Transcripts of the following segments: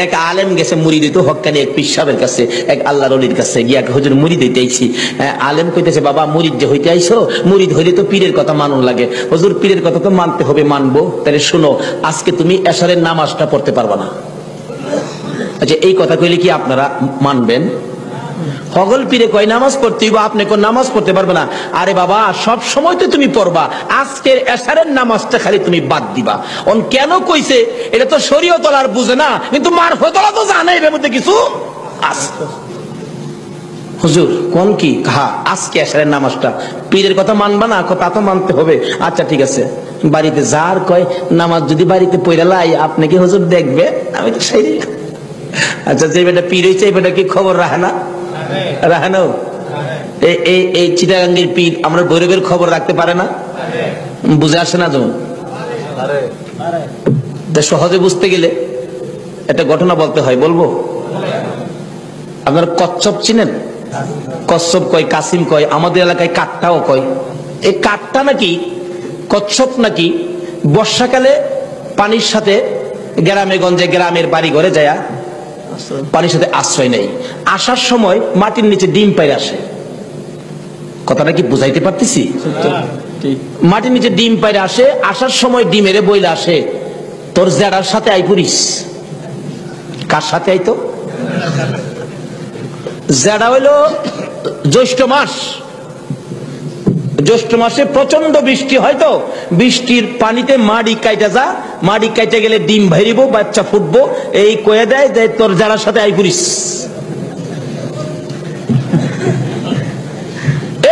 এক আলেম গেছে মুড়ি দিত হক্কানি এক পীর সাহেবের কাছে, এক আল্লাহর ওলির কাছে গিয়া, হুজুর মুড়ি দিতে আইছি। আলেম কইতেছে, বাবা মুরিদ যে হইতে আইছো, মুরিদ হইলে তো পীরের কথা মানুন লাগে। হুজুর পীরের কথা তো মানতে হবে, মানবো। তাহলে শুনো, আজকে তুমি এশারের নামাজটা পড়তে পারবা না। আচ্ছা, এই কথা কইলে কি আপনারা মানবেন? হগল পীরে কয় নামাজ পড়তে হইব, আপনি কোন নামাজ পড়তে পারবে না। আরে বাবা, সব সময় তো তুমি পড়বা, আজকের এশারের নামাজটা খালি তুমি বাদ দিবা। অন কেন কইছে? এটা তো শরীয়ত আর বুঝে না, কিন্তু মারফতলা তো জানে এর মধ্যে কিছু আছে। হুজুর কোন কি কাহা আজকে এশারের নামাজটা পীরের কথা মানবা না? তা তো মানতে হবে। আচ্ছা ঠিক আছে, বাড়িতে যার কয় নামাজ যদি বাড়িতে পড়া লাই, আপনি কি হুজুর দেখবে? আমি তো সেই। আচ্ছা, যে বেটা পীর হইছে এই বেটা কি খবর রাখে না? রাখেন। এই চিটাগাঙ্গের পীর আমরা গরিবের খবর রাখতে পারে না? বুঝে আসে না? যেমন সহজে বুঝতে গেলে একটা ঘটনা বলতে হয়, বলবো? আপনারা কচ্ছপ চিনেন? কচ্ছপ কয়, কাসিম কয়, আমাদের এলাকায় কাঠটাও কয়। এই কাঠটা নাকি, কচ্ছপ নাকি বর্ষাকালে পানির সাথে গ্রামে গঞ্জে গ্রামের বাড়ি ঘরে যায় পানির সাথে আশ্রয় নেই, আসার সময় মাটির নিচে ডিম পাইরে আসে। কথাটা কি বুঝাইতে পারতেছি? মাটির নিচে ডিম পাইরে আসে, আসার সময় ডিমেরে বইলে আসে, তোর জেডার সাথে আই পড়িস। কার সাথে আইতো? জেডা হইল জ্যৈষ্ঠ মাস। জ্যৈষ্ঠ মাসে প্রচন্ড বৃষ্টি হয়, তো বৃষ্টির পানিতে মাড়ি কাইটা যা, মাড়ি কাইটা গেলে ডিম ভাইরিব, বাচ্চা ফুটবো, এই কয়ে দেয় যে তোর যারার সাথে আই পড়িস।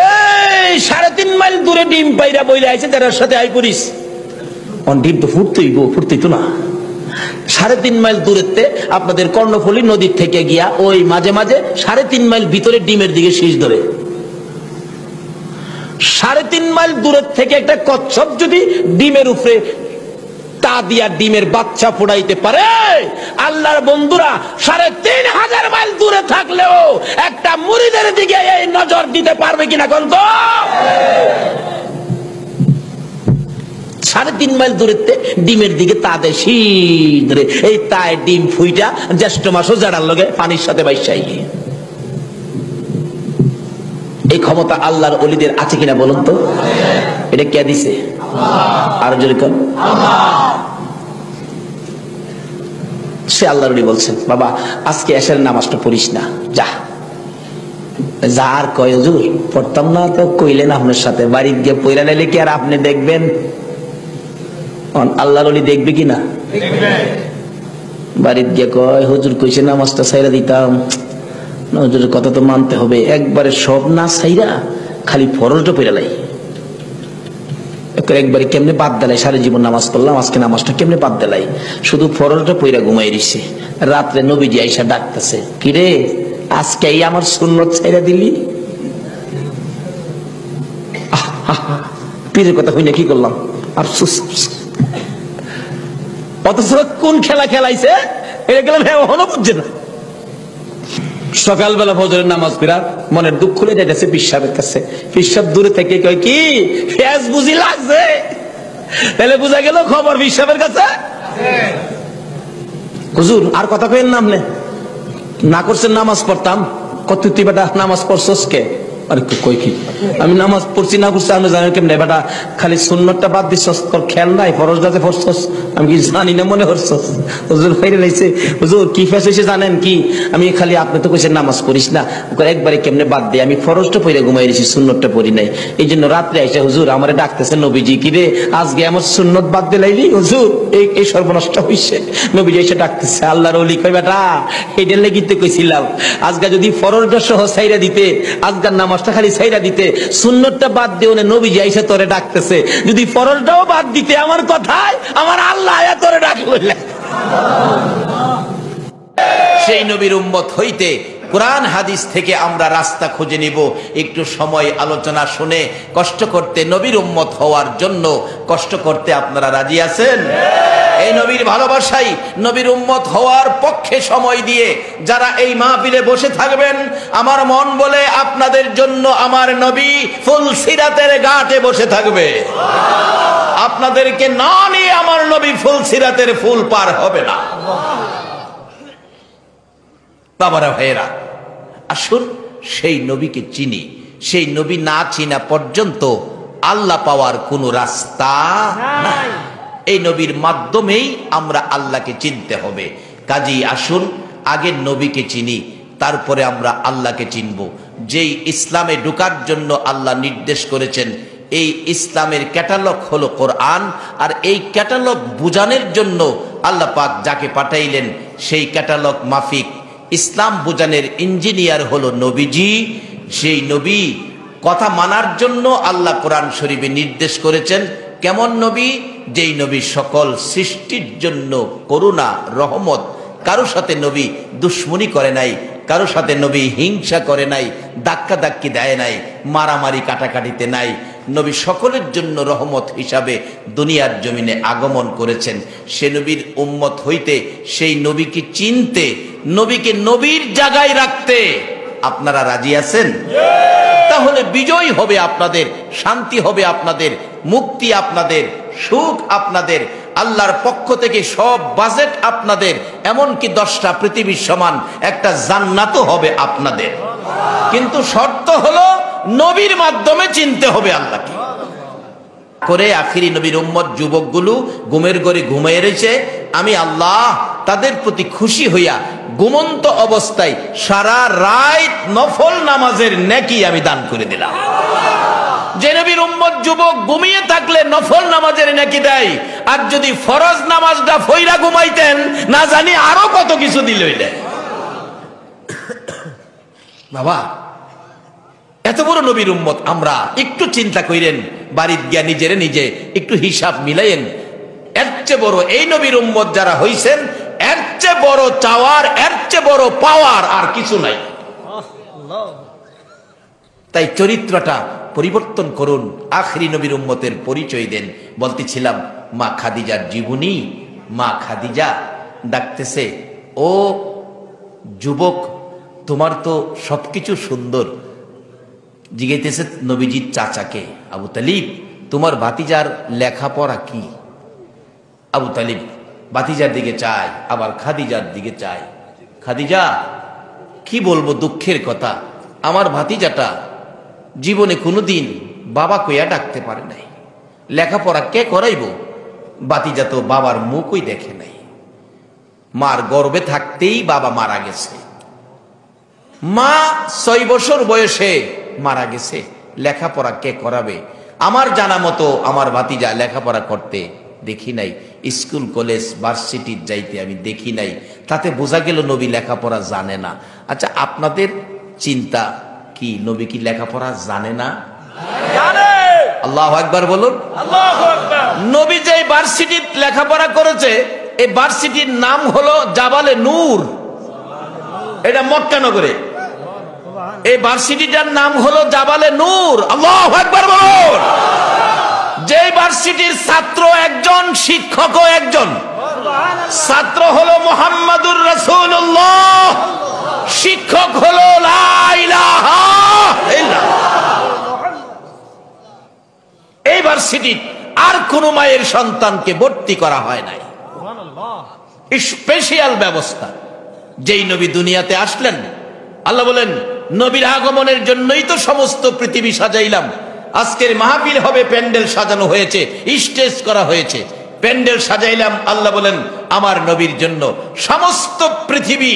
এই 3.5 মাইল দূরে ডিম পাইরা বইলে আইছে, যারার সাথে আই পড়িস। ডিম তো ফুটতেই তো না। 3.5 মাইল দূরেতে আপনাদের কর্ণফুলী নদীর থেকে গিয়া ওই মাঝে মাঝে 3.5 মাইল ভিতরে ডিমের দিকে শীষ ধরে। 3.5 মাইল দূরের থেকে একটা কচ্ছপ যদি ডিমের উপরে তা দিয়া ডিমের বাচ্চা ফোড়াইতে পারে, আল্লাহর বন্ধুরা 3,500 মাইল দূরে থাকলেও একটা মুরিদের দিকে এই নজর দিতে পারবে কিনা কোন? 3.5 মাইল দূরেতে ডিমের দিকে তা দেয় শীষ ধরে, এই তাই ডিম ফুইটা জ্যৈষ্ঠ মাসও জাড়ার লগে পানির সাথে বাইসাই। এই ক্ষমতা আল্লাহর ওলিদের আছে কিনা বলুন তো? এটা কে দিছে? আর যদি কোন সে আল্লাহর ওলি বলছেন, বাবা আজকে এশারের নামাজটা পড়িস না, যা। যার কয় হুজুর পড়তাম না, তো কইলেন আপনার সাথে, বাড়ি গিয়ে পয়রা নাইলে কি আর আপনি দেখবেন? আল্লাহর ওলি দেখবে কিনা? বাড়িতে গিয়ে কয় হুজুর কইছে নামাজটা ছাইরা দিতাম, হুজুরের কথা তো মানতে হবে, একবারে সব না ছাইরা খালি ফরজটা পড়া লাই। একবারে কেমনে বাদ দিলাই, সারা জীবন নামাজ পড়লাম, আজকে নামাজটা কেমনে বাদ দিলাই, শুধু ফরজটা পড়া ঘুমাই রইছে। রাত্রে নবীজি আইসা ডাকতেছে, কিরে আজকে এই আমার সুন্নত ছাইরা দিলি? পীরের কথা হই না, কি করলাম আফসোস। অথচ কোন খেলা খেলাইছে এটা গেলাম, এখনো বুঝছে না। সকালবেলা ফজরের নামাজ পড়া মনের দুঃখ খুলে যাইতেছে পীর সাহেবের কাছে। পীর সাহেব দূরে থেকে কয়, কি ফেস বুঝি লাগছে? তাহলে বুঝা গেল খবর পীর সাহেবের কাছে। হুজুর আর কথা কইেন না, আপনি না করছেন নামাজ পড়তাম। কত তুই বেটা নামাজ পড়ছস কে? আরে কই কি আমি নামাজ পড়ছি না করছি আমি জানি কেমনে? বেটা খালি সুন্নতটা বাদ দিছস, তোর খেয়াল নাই ফরজটাতে পড়ছস, আমি কি জানি না মনে করছস? হুজুর ফাইরে লাইছে। হুজুর কি ফেস হইছে জানেন কি? আমি খালি আপনি তো কইছেন নামাজ পড়িস না, একবারে কেমনে বাদ দে, আমি ফরজটা পড়ে ঘুমাই রইছি, সুন্নতটা পড়ি নাই। এই জন্য রাত্রে আইসা হুজুর আমারে ডাকতেছে নবীজি, কি রে আজকে আমার সুন্নত বাদ দিলাইলি? হুজুর এই সর্বনষ্ট হইছে। নবীজি এসে ডাকতেছে, আল্লাহর ওলি কই বেটা এইটার লাগি তো কইছিলাম, আজকে যদি ফরজটা সহ ছাইরা দিতে, আজকের নামাজটা খালি ছাইরা দিতে, সুন্নতটা বাদ দিও না, নবীজি আইসা তোরে ডাকতেছে। যদি ফরজটাও বাদ দিতে আমার কথায়, আমার আল্লাহ আয়া তোরে ডাকলো। সেই নবীর উম্মত হইতে কোরআন হাদিস থেকে আমরা রাস্তা খুঁজে নিব। একটু সময় আলোচনা শুনে কষ্ট করতে, নবীর উম্মত হওয়ার জন্য কষ্ট করতে আপনারা রাজি আছেন? এই নবীর ভালোবাসাই, নবীর উম্মত হওয়ার পক্ষে সময় দিয়ে যারা এই মাহফিলে বসে থাকবেন, আমার মন বলে আপনাদের জন্য আমার নবী ফুলসিরাতের ঘাটে বসে থাকবে। আপনাদেরকে না নিয়ে আমার নবী ফুলসিরাতের ফুল পার হবে না। বাবারা ভাইয়েরা, আসুন সেই নবীকে চিনি। সেই নবী না চিনা পর্যন্ত আল্লাহ পাওয়ার কোনো রাস্তা নাই। এই নবীর মাধ্যমেই আমরা আল্লাহকে চিনতে হবে। কাজেই আসুন আগে নবীকে চিনি, তারপরে আমরা আল্লাহকে চিনব। যেই ইসলামে ঢোকার জন্য আল্লাহ নির্দেশ করেছেন, এই ইসলামের ক্যাটালগ হলো কোরআন। আর এই ক্যাটালগ বুঝানোর জন্য আল্লাহ পাক যাকে পাঠাইলেন, সেই ক্যাটালগ মাফিক ইসলাম বুঝানোর ইঞ্জিনিয়ার হলো নবীজি। সেই নবী কথা মানার জন্য আল্লাহ কোরআন শরীফে নির্দেশ করেছেন। কেমন নবী? যেই নবী সকল সৃষ্টির জন্য করুণা, রহমত। কারো সাথে নবী দুশ্মনী করে নাই, কারো সাথে নবী হিংসা করে নাই, ধাক্কা ধাক্কি দেয় নাই, মারামারি কাটাকাটিতে নাই। নবী সকলের জন্য রহমত হিসাবে দুনিয়ার জমিনে আগমন করেছেন। সে নবীর উম্মত হইতে, সেই নবীকে চিনতে, নবীকে নবীর জায়গায় রাখতে আপনারা রাজি আছেন? তাহলে বিজয় হবে আপনাদের, শান্তি হবে আপনাদের, মুক্তি আপনাদের, সুখ আপনাদের, আল্লাহর পক্ষ থেকে সব বাজেট আপনাদের, এমনকি 10টা পৃথিবীর সমান একটা জান্নাতও হবে আপনাদের। কিন্তু শর্ত হলো নবীর মাধ্যমে চিনতে হবে আল্লাহকে। করে আখিরি নবীর উম্মত যুবকগুলো ঘুমের ঘরে ঘুমিয়ে রয়েছে, আমি আল্লাহ তাদের প্রতি খুশি হইয়া ঘুমন্ত অবস্থায় সারা রাত নফল নামাজের নেকি আমি দান করে দিলাম। যে নবীর উম্মত যুবক ঘুমিয়ে থাকলে নফল নামাজের নেকি দেয়, আর যদি ফরজ নামাজটা ফইরা ঘুমাইতেন, না জানি আরো কত কিছু দিল। বাবা, এত বড় নবীর উম্মত আমরা, একটু চিন্তা করেন, বাড়ির গিয়া নিজের নিজে একটু হিসাব মিলাইয়েন। এর চেয়ে বড় এই নবীর উম্মত যারা হইছেন, এর চেয়ে বড় চাওয়ার, এর চেয়ে বড় পাওয়ার আর কিছু নাই। তাই চরিত্রটা পরিবর্তন করুন, আখরি নবীর উম্মতের পরিচয় দেন। বলতেছিলাম মা খাদিজার জীবনী। মা খাদিজা ডাকতেছে, ও যুবক, তোমার তো সবকিছু সুন্দর। জিজ্ঞাসা নবীজির চাচাকে, আবু তালিব, তোমার ভাতিজার লেখাপড়া কি? আবু তালিব ভাতিজার দিকে চায়, আবার খাদিজার দিকে চায়। খাদিজা, কি বলবো দুঃখের কথা, আমার ভাতিজাটা জীবনে কোনোদিন বাবা কইয়া ডাকতে পারে নাই। লেখাপড়া কে করাইব? ভাতিজা তো বাবার মুখই দেখে নাই। মার গর্ভে থাকতেই বাবা মারা গেছে। মা 6 বছর বয়সে মারা গেছে। লেখাপড়া কে করাবে? আমার জানা মতো আমার ভাতিজা লেখাপড়া করতে দেখি নাই। স্কুল কলেজ ভার্সিটির যাইতে আমি দেখি নাই। তাতে বোঝা গেল নবী লেখাপড়া জানে না। আচ্ছা, আপনাদের চিন্তা কি, নবী কি লেখাপড়া জানে না? আল্লাহু আকবার বলুন। নবী যে ভার্সিটির লেখাপড়া করেছে, এই ভার্সিটির নাম হলো জাবালে নূর। এটা মক্কা নগরে। এই ভার্সিটিটার নাম হলো জাবালে নূর। আল্লাহু আকবার বলুন। যে ভার্সিটির ছাত্র একজন, শিক্ষকও একজন। ছাত্র হলো মুহাম্মাদুর রাসূলুল্লাহ, শিক্ষক হলো লা ইলাহা ইল্লাল্লাহ। এই ভার্সিটি আর কোন মায়ের সন্তানকে ভর্তি করা হয় নাই। স্পেশাল ব্যবস্থা। যেই নবী দুনিয়াতে আসলেন, আল্লাহ বলেন নবীর আগমনের জন্যই তো সমস্ত পৃথিবী সাজাইলাম। আজকের মাহফিল হবে, প্যান্ডেল সাজানো হয়েছে, স্টেজ করা হয়েছে, প্যান্ডেল সাজাইলাম। আল্লাহ বলেন আমার নবীর জন্য সমস্ত পৃথিবী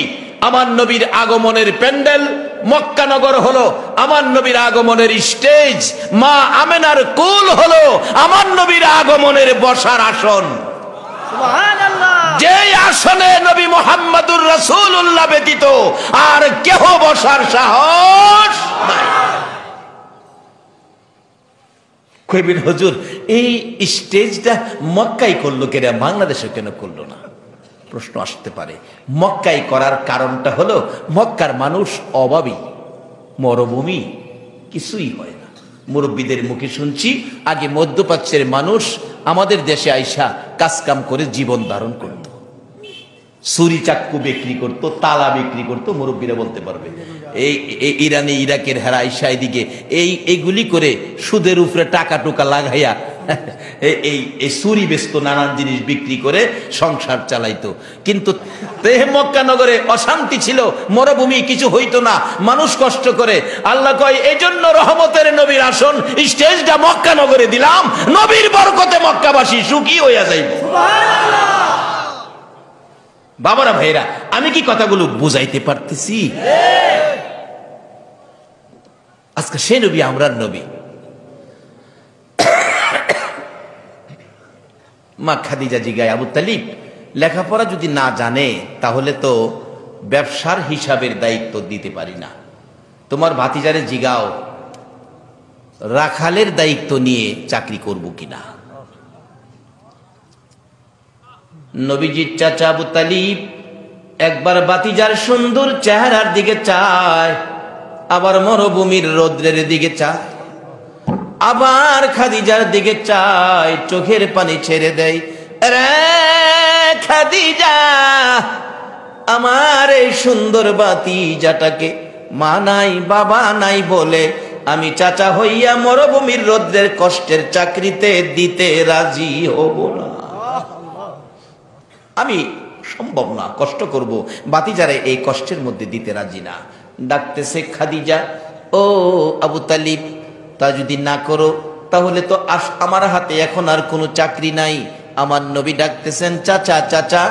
আমার নবীর আগমনের প্যান্ডেল। মক্কা নগর হলো আমার নবীর আগমনের স্টেজ। মা আমেনার কুল হলো আমার নবীর আগমনের বসার আসন। যে আসনে নবী মুহাম্মাদুর রাসূলুল্লাহ ব্যতীত আর কেহ বসার সাহস নাই। কইবেন হুজুর, এই স্টেজটা মক্কায় করলো কেন, বাংলাদেশে কেন করলো না? প্রশ্ন আসতে পারে। মক্কায় করার কারণটা হলো, মক্কার মানুষ অভাবী, মরুভূমি, কিছুই হয় না। মুরব্বীদের মুখে শুনছি, আগে মধ্যপ্রাচ্যের মানুষ আমাদের দেশে আইসা কাজকাম করে জীবন ধারণ করত, ছুরি চাক্কু বিক্রি করতো, তালা বিক্রি করতো। মুরব্বীরা বলতে পারবে। এই ইরানি, ইরাকের হেরা আইসা এদিকে এইগুলি করে সুদের উপরে টাকা টুকা লাগাইয়া এই ছুরি বেচতো, নানান জিনিস বিক্রি করে সংসার চালাইতো। কিন্তু মক্কা নগরে অশান্তি ছিল, মরুভূমি, কিছু হইতো না, মানুষ কষ্ট করে। আল্লাহ কয় এই জন্য রহমতের নবীর আসন স্টেজটা মক্কা নগরে দিলাম, নবীর বরকতে মক্কাবাসী সুখী হইয়া যাইব। বাবারা ভাইরা, আমি কি কথাগুলো বুঝাইতে পারতেছি? আজকে সে নবী আমরার নবী। মা খাদিজা জিগায়, আবু তালিব লেখাপড়া যদি না জানে তাহলে তো ব্যবসার হিসাবের দায়িত্ব দিতে পারি না। তোমার ভাতিজারে জিগাও রাখালের দায়িত্ব নিয়ে চাকরি করব কিনা। নবীজির চাচা আবু তালিব একবার ভাতিজার সুন্দর চেহারার দিকে চায়, আবার মরুভূমির রৌদ্রের দিকে চায়, আবার খাদিজার দিকে চায়, চোখের পানি ছেড়ে দেয়। রে খাদিজা, আমার এই সুন্দর ভাতিজাটাকে মা নাই বাবা নাই বলে আমি চাচা হইয়া মরুভূমির রৌদ্রের কষ্টের চাকরিতে দিতে রাজি হব না। আমি সম্ভব না, কষ্ট করব, ভাতিজারে এই কষ্টের মধ্যে দিতে রাজি না। ডাকতেছে খাদিজা, ও আবু তালিব, তা যদি না করো তাহলে তো আমার হাতে এখন আর কোনো চাকরি নাই। আমার নবী ডাকতেছেন, চাচা চাচা,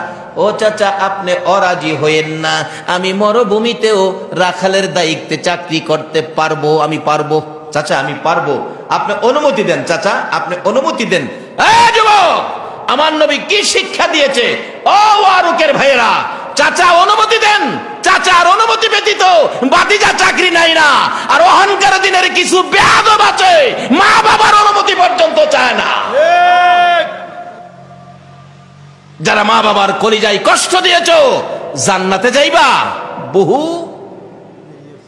ও চাচা, আপনি অরাজি হইেন না, আমি মরুভূমিতেও রাখালের দায়িত্বে চাকরি করতে পারবো, আমি পারবো চাচা, আমি পারবো, আপনি অনুমতি দেন চাচা, আপনি অনুমতি দেন। যুবক, আমার নবী কি শিক্ষা দিয়েছে? ও ওয়ারুকের ভাইয়েরা, চাচা অনুমতি দেন, চাচার অনুমতি ব্যতীত ভাতিজা চাকরি নাই না। আর অহংকার দিনের কিছু বেয়াদব আছে, মা বাবার অনুমতি পর্যন্ত চায় না। যারা মা বাবার কলিজায় কষ্ট দিয়েছো, জান্নাতে যাইবা, বহু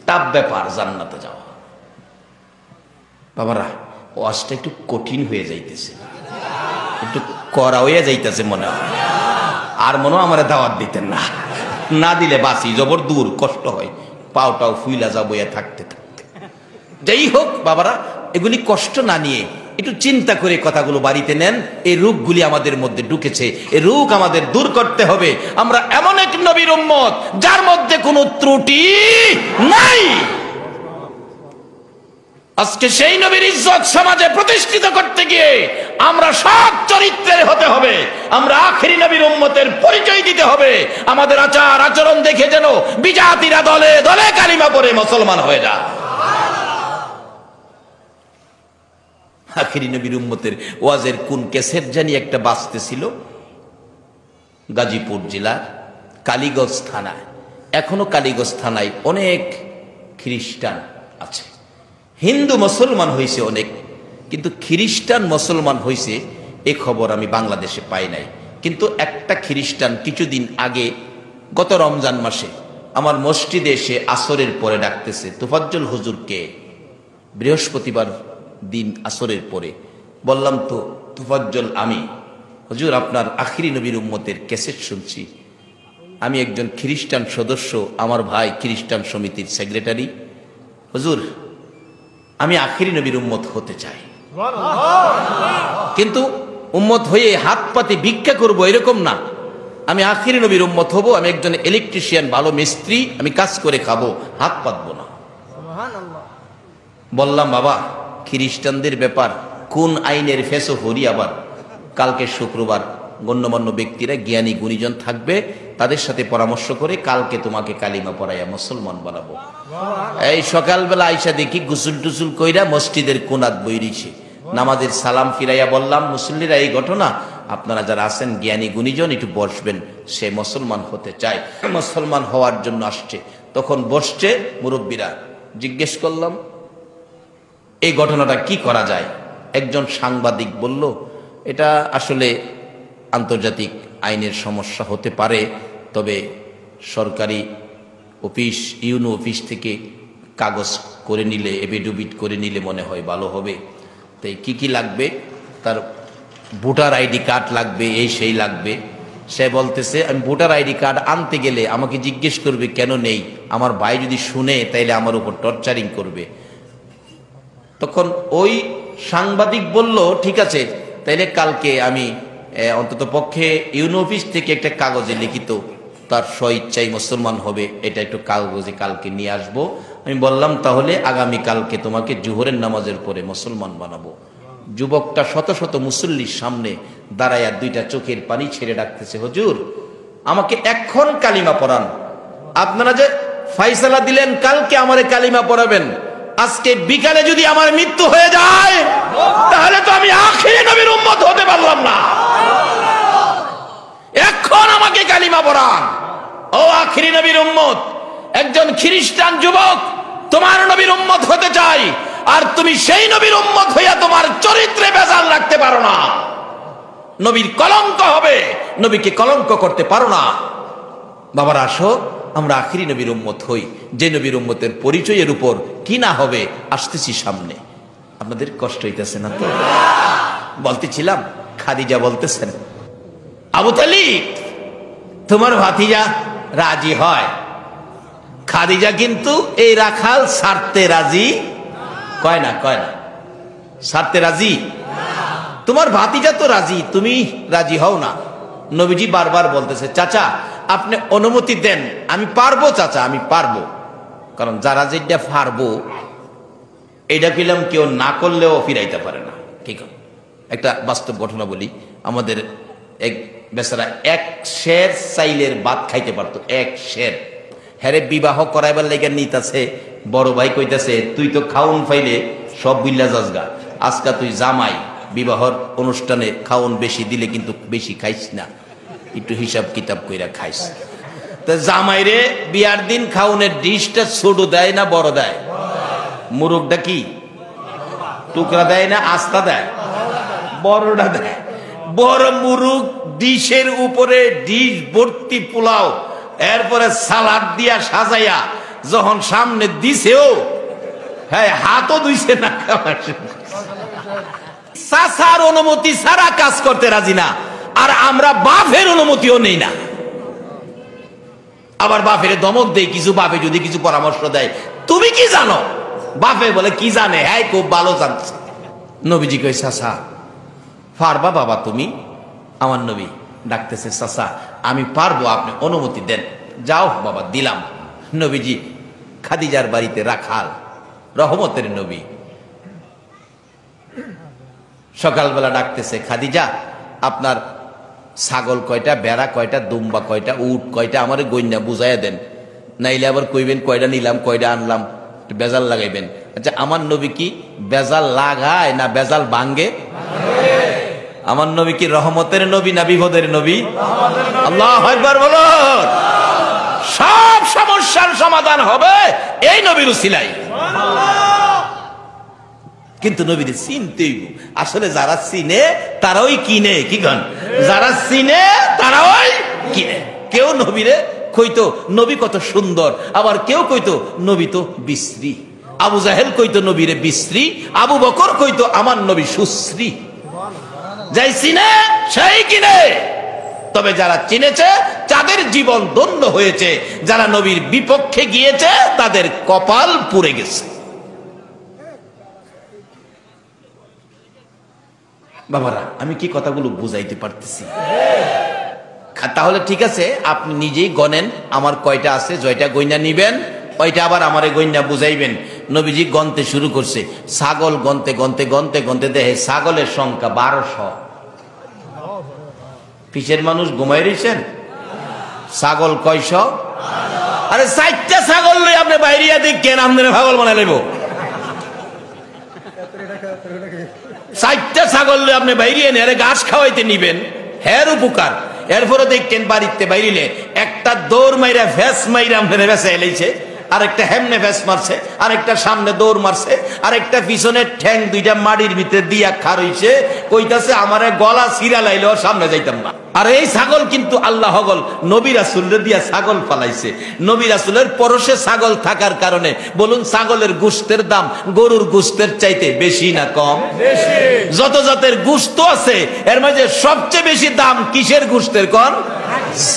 টাফ ব্যাপার জান্নাতে যাওয়া। বাবারা, ওয়াজটা একটু কঠিন হয়ে যাইতেছে, একটু করা হয়ে যাইতেছে মনে হয়। আর মনে হয় আমার দাওয়াত দিতেন না, না দিলে বাসি জবর দূর, কষ্ট হয়, পাওটাও ফুইলা যাবো থাকতে থাকতে। যাই হোক বাবারা, এগুলি কষ্ট না নিয়ে একটু চিন্তা করে কথাগুলো বাড়িতে নেন। এই রোগগুলি আমাদের মধ্যে ঢুকেছে, এই রোগ আমাদের দূর করতে হবে। আমরা এমন এক নবীর উম্মত যার মধ্যে কোনো ত্রুটি নাই। আজকে সেই নবীর ইজ্জত সমাজে প্রতিষ্ঠিত করতে গিয়ে আমরা সৎ চরিত্রের হতে হবে। আমরা আখেরি নবীর উম্মতের পরিচয় দিতে হবে। আমাদের আচার আচরণ দেখে যেন বিজাতিরা দলে দলে কালিমা পড়ে মুসলমান হয়ে যায়। আখেরি নবীর উম্মতের ওয়াজের কোন ক্যাসেট জানি একটা বাজতেছিল, গাজীপুর জেলার কালীগঞ্জ থানায়। এখনো কালীগঞ্জ থানায় অনেক খ্রিস্টান আছে। হিন্দু মুসলমান হয়েছে অনেক, কিন্তু খ্রিস্টান মুসলমান হয়েছে এ খবর আমি বাংলাদেশে পাই নাই। কিন্তু একটা খ্রিস্টান কিছুদিন আগে গত রমজান মাসে আমার মসজিদে এসে আসরের পরে ডাকতেছে, তোফাজ্জল হুজুরকে। বৃহস্পতিবার দিন আসরের পরে বললাম, তো তোফাজ্জল, আমি হুজুর আপনার আখিরি নবীর উম্মতের ক্যাসেট শুনছি। আমি একজন খ্রিস্টান সদস্য, আমার ভাই খ্রিস্টান সমিতির সেক্রেটারি। হুজুর, আমি আখিরি নবীর উম্মত হতে চাই, কিন্তু উম্মত হয়ে হাত পাতে ভিক্ষা করব এরকম না। আমি আখিরি নবীর উম্মত হব, আমি একজন ইলেকট্রিশিয়ান, ভালো মিস্ত্রি, আমি কাজ করে খাবো, হাত পাতবো না। বললাম, বাবা খ্রিস্টানদের ব্যাপার কোন আইনের ফেসো হরি। আবার কালকে শুক্রবার গণ্যমান্য ব্যক্তিরা, জ্ঞানী গুণীজন থাকবে, তাদের সাথে পরামর্শ করে কালকে তোমাকে কালিমা পড়াইয়া মুসলমান বানাবো। এই সকালবেলা আইসা দেখি গুসুল টুসুল কইরা মসজিদের কোনাত বইরিছে, নামাজের সালাম ফিরাইয়া বললাম, মুসল্লিরা এই ঘটনা, আপনারা যারা আছেন জ্ঞানী গুণীজন একটু বসবেন, সে মুসলমান হতে চায়, মুসলমান হওয়ার জন্য আসছে। তখন বসছে মুরব্বীরা। জিজ্ঞেস করলাম এই ঘটনাটা কি করা যায়। একজন সাংবাদিক বলল, এটা আসলে আন্তর্জাতিক আইনের সমস্যা হতে পারে, তবে সরকারি অফিস, ইউনো অফিস থেকে কাগজ করে নিলে, এফিডেভিট করে নিলে মনে হয় ভালো হবে। তাই কি কি লাগবে? তার ভোটার আইডি কার্ড লাগবে, এই সেই লাগবে। সে বলতেছে, আমি ভোটার আইডি কার্ড আনতে গেলে আমাকে জিজ্ঞেস করবে কেন নেই, আমার ভাই যদি শুনে তাইলে আমার উপর টর্চারিং করবে। তখন ওই সাংবাদিক বলল, ঠিক আছে, তাইলে কালকে আমি অন্তত পক্ষে ইউনো অফিস থেকে একটা কাগজে লিখিত তার স্ব ইচ্ছাই মুসলমান হবে, এটা একটু কাগজে কালকে নিয়ে আসবো। আমি বললাম তাহলে আগামী কালকে তোমাকে জোহরের নামাজের পরে মুসলমান বানাবো। যুবকটা শত শত মুসল্লির সামনে দাঁড়াইয়া দুইটা চোখের পানি ছেড়ে ডাকতেছে, হুজুর আমাকে এখন কালিমা পড়ান। আপনারা যে ফাইসালা দিলেন কালকে আমারে কালিমা পড়াবেন, আজকে বিকালে যদি আমার মৃত্যু হয়ে যায় তাহলে তো আমি আখিরি নবীর উম্মত হতে পারলাম না। এখন আমাকে কালিমা পড়ান। ও আখিরি নবীর উম্মত, একজন খ্রিস্টান যুবক তোমার নবীর উম্মত হতে চাই, আর তুমি সেই নবীর উম্মত হইয়া তোমার চরিত্রে ভেজাল রাখতে পারো না, নবীর কলঙ্ক হবে, নবীকে কলঙ্ক করতে পারো না। বাবার আসো আমরা আখিরি নবীর উম্মত হই, যে নবীর উম্মতের পরিচয়ের উপর কি না হবে আসতেছি সামনে। আপনাদের কষ্ট হইতেছে না তো? বলতেছিলাম খাদিজা বলতেছেন, আবু তালিব তোমার ভাতিজা রাজি হয়। খাদিজা কিন্তু এই রাখাল ছাড়তে রাজি কয় না ছাড়তে রাজি। তোমার ভাতিজা তো রাজি, তুমি রাজি হও না। নবীজি বারবার বলতেছে, চাচা আপনি অনুমতি দেন, আমি পারবো চাচা, আমি পারবো। কারণ যারা যেটা পারবো এটা পেলাম কেউ না করলেও ফিরাইতে পারে না। ঠিক একটা বাস্তব ঘটনা বলি। আমাদের এক বেচারা এক শের চাইলের ভাত খাইতে পারতো, এক শের। হ্যারে বিবাহ করাইবার লেগে নিতাছে, বড় ভাই কইতাছে তুই তো খাউন ফাইলে সব বিল্লা যাসগা, আজকা তুই জামাই, বিবাহর অনুষ্ঠানে খাওন বেশি দিলে কিন্তু বেশি খাইস না, একটু হিসাব কিতাব কইরা খাইস। তো জামাই রে বিয়ার দিন খাওনের ডিশটা ছোট দেয় না বড় দেয়? মুরগটা কি টুকরা দেয় না আস্তা দেয়? বড়টা দেয়। বড় মুরগ ডিশের উপরে ডিশ ভর্তি পোলাও, এরপরে সালাদ দিয়া সাজাইয়া যখন সামনে দিছেও, হ্যাঁ হাতও ধুইছে না, চাচার অনুমতি ছাড়া কাজ করতে রাজি না, আর আমরা বাপের অনুমতিও নেই না। আবার বাপের ধমক দেয় কিছু, বাপে যদি কিছু পরামর্শ দেয় তুমি কি জানো, বাপে বলে কি জানে, হ্যাঁ খুব ভালো জানছে। নবীজি কই চাচা পারবা বাবা তুমি? আমার নবী ডাকতেছে, চাচা আমি পারবো, আপনি অনুমতি দেন। যাও বাবা দিলাম। নবীজি খাদিজার বাড়িতে রাখাল, রহমতের নবী, সকালবেলা ডাকতেছে, খাদিজা আপনার ছাগল কয়টা, বেড়া কয়টা, দুম্বা কয়টা, উট কয়টা, আমার গইনা বুঝাইয়া দেন, নাইলে আবার কইবেন কয়টা নিলাম কয়টা আনলাম, বেজাল লাগাইবেন। আচ্ছা আমার নবী কি বেজাল লাগায় না বেজাল ভাঙ্গে? আমার নবী কি রহমতের নবী না বিপদের নবী? আল্লাহু আকবার বলুন। সব সমস্যার সমাধান হবে এই নবীর উসিলায়। কিন্তু নবীরে চিনতেই, আসলে যারা চিনে তারাই কিনে, কি গান, যারা চিনে তারাই কিনে। কেউ নবীরে কইতো নবী কত সুন্দর, আবার কেউ কইতো নবী তো বিশ্রী। আবু জাহেল কইতো নবীরে বিশ্রী, আবু বকর কইতো আমার নবী সুশ্রী। যাই চিনে সেই কিনে। তবে যারা চিনেছে তাদের জীবন ধন্য হয়েছে, যারা নবীর বিপক্ষে গিয়েছে তাদের কপাল পুড়ে গেছে। বাবারা আমি কি কথাগুলো বুঝাইতে পারতেছি? তাহলে ঠিক আছে, আপনি নিজেই গনেন আমার কয়টা আছে, জয়টা গইনা নিবেন, ওইটা আবার আমারে গইনা বুঝাইবেন। নবীজি গনতে শুরু করছে, ছাগল গনতে গনতে গনতে গনতে দেখে ছাগলের সংখ্যা 1200। পিছের মানুষ ঘুমাই রয়েছেন, ছাগল কয়শ? আরে 4টা ছাগল লই আপনি বাইরিয়া দেখেন, আমাদের পাগল বানাই লইব। 4টা ছাগল লই আপনি বাইরিয়ে নেন, ঘাস খাওয়াইতে নিবেন, হের উপকার। এরপরে দেখেন বাড়িতে বাইরিলে একটা দৌড় মাইরা ভেস মাইরা আপনার ভেসে এলাইছে, আরেকটা হেমনে ভেস মারছে, আরেকটা সামনে দৌড় মারছে, আরেকটা পিছনে ঠ্যাং দুইটা মাটির ভিতরে দিয়া খার হইছে, কইতাছে আমারে গলা ছিড়া লাইলেও সামনে যাইতাম না। আর এই ছাগল কিন্তু আল্লাহ হগল নবী রাসূলের দিয়া ছাগল পালাইছে। নবী রাসূলের পরশে ছাগল থাকার কারণে বলুন ছাগলের গোশতের দাম গরুর গোশতের চাইতে বেশি না কম? বেশি। যত জাতের গোশত আছে এর মাঝে সবচেয়ে বেশি দাম কিসের গোশতের কোন?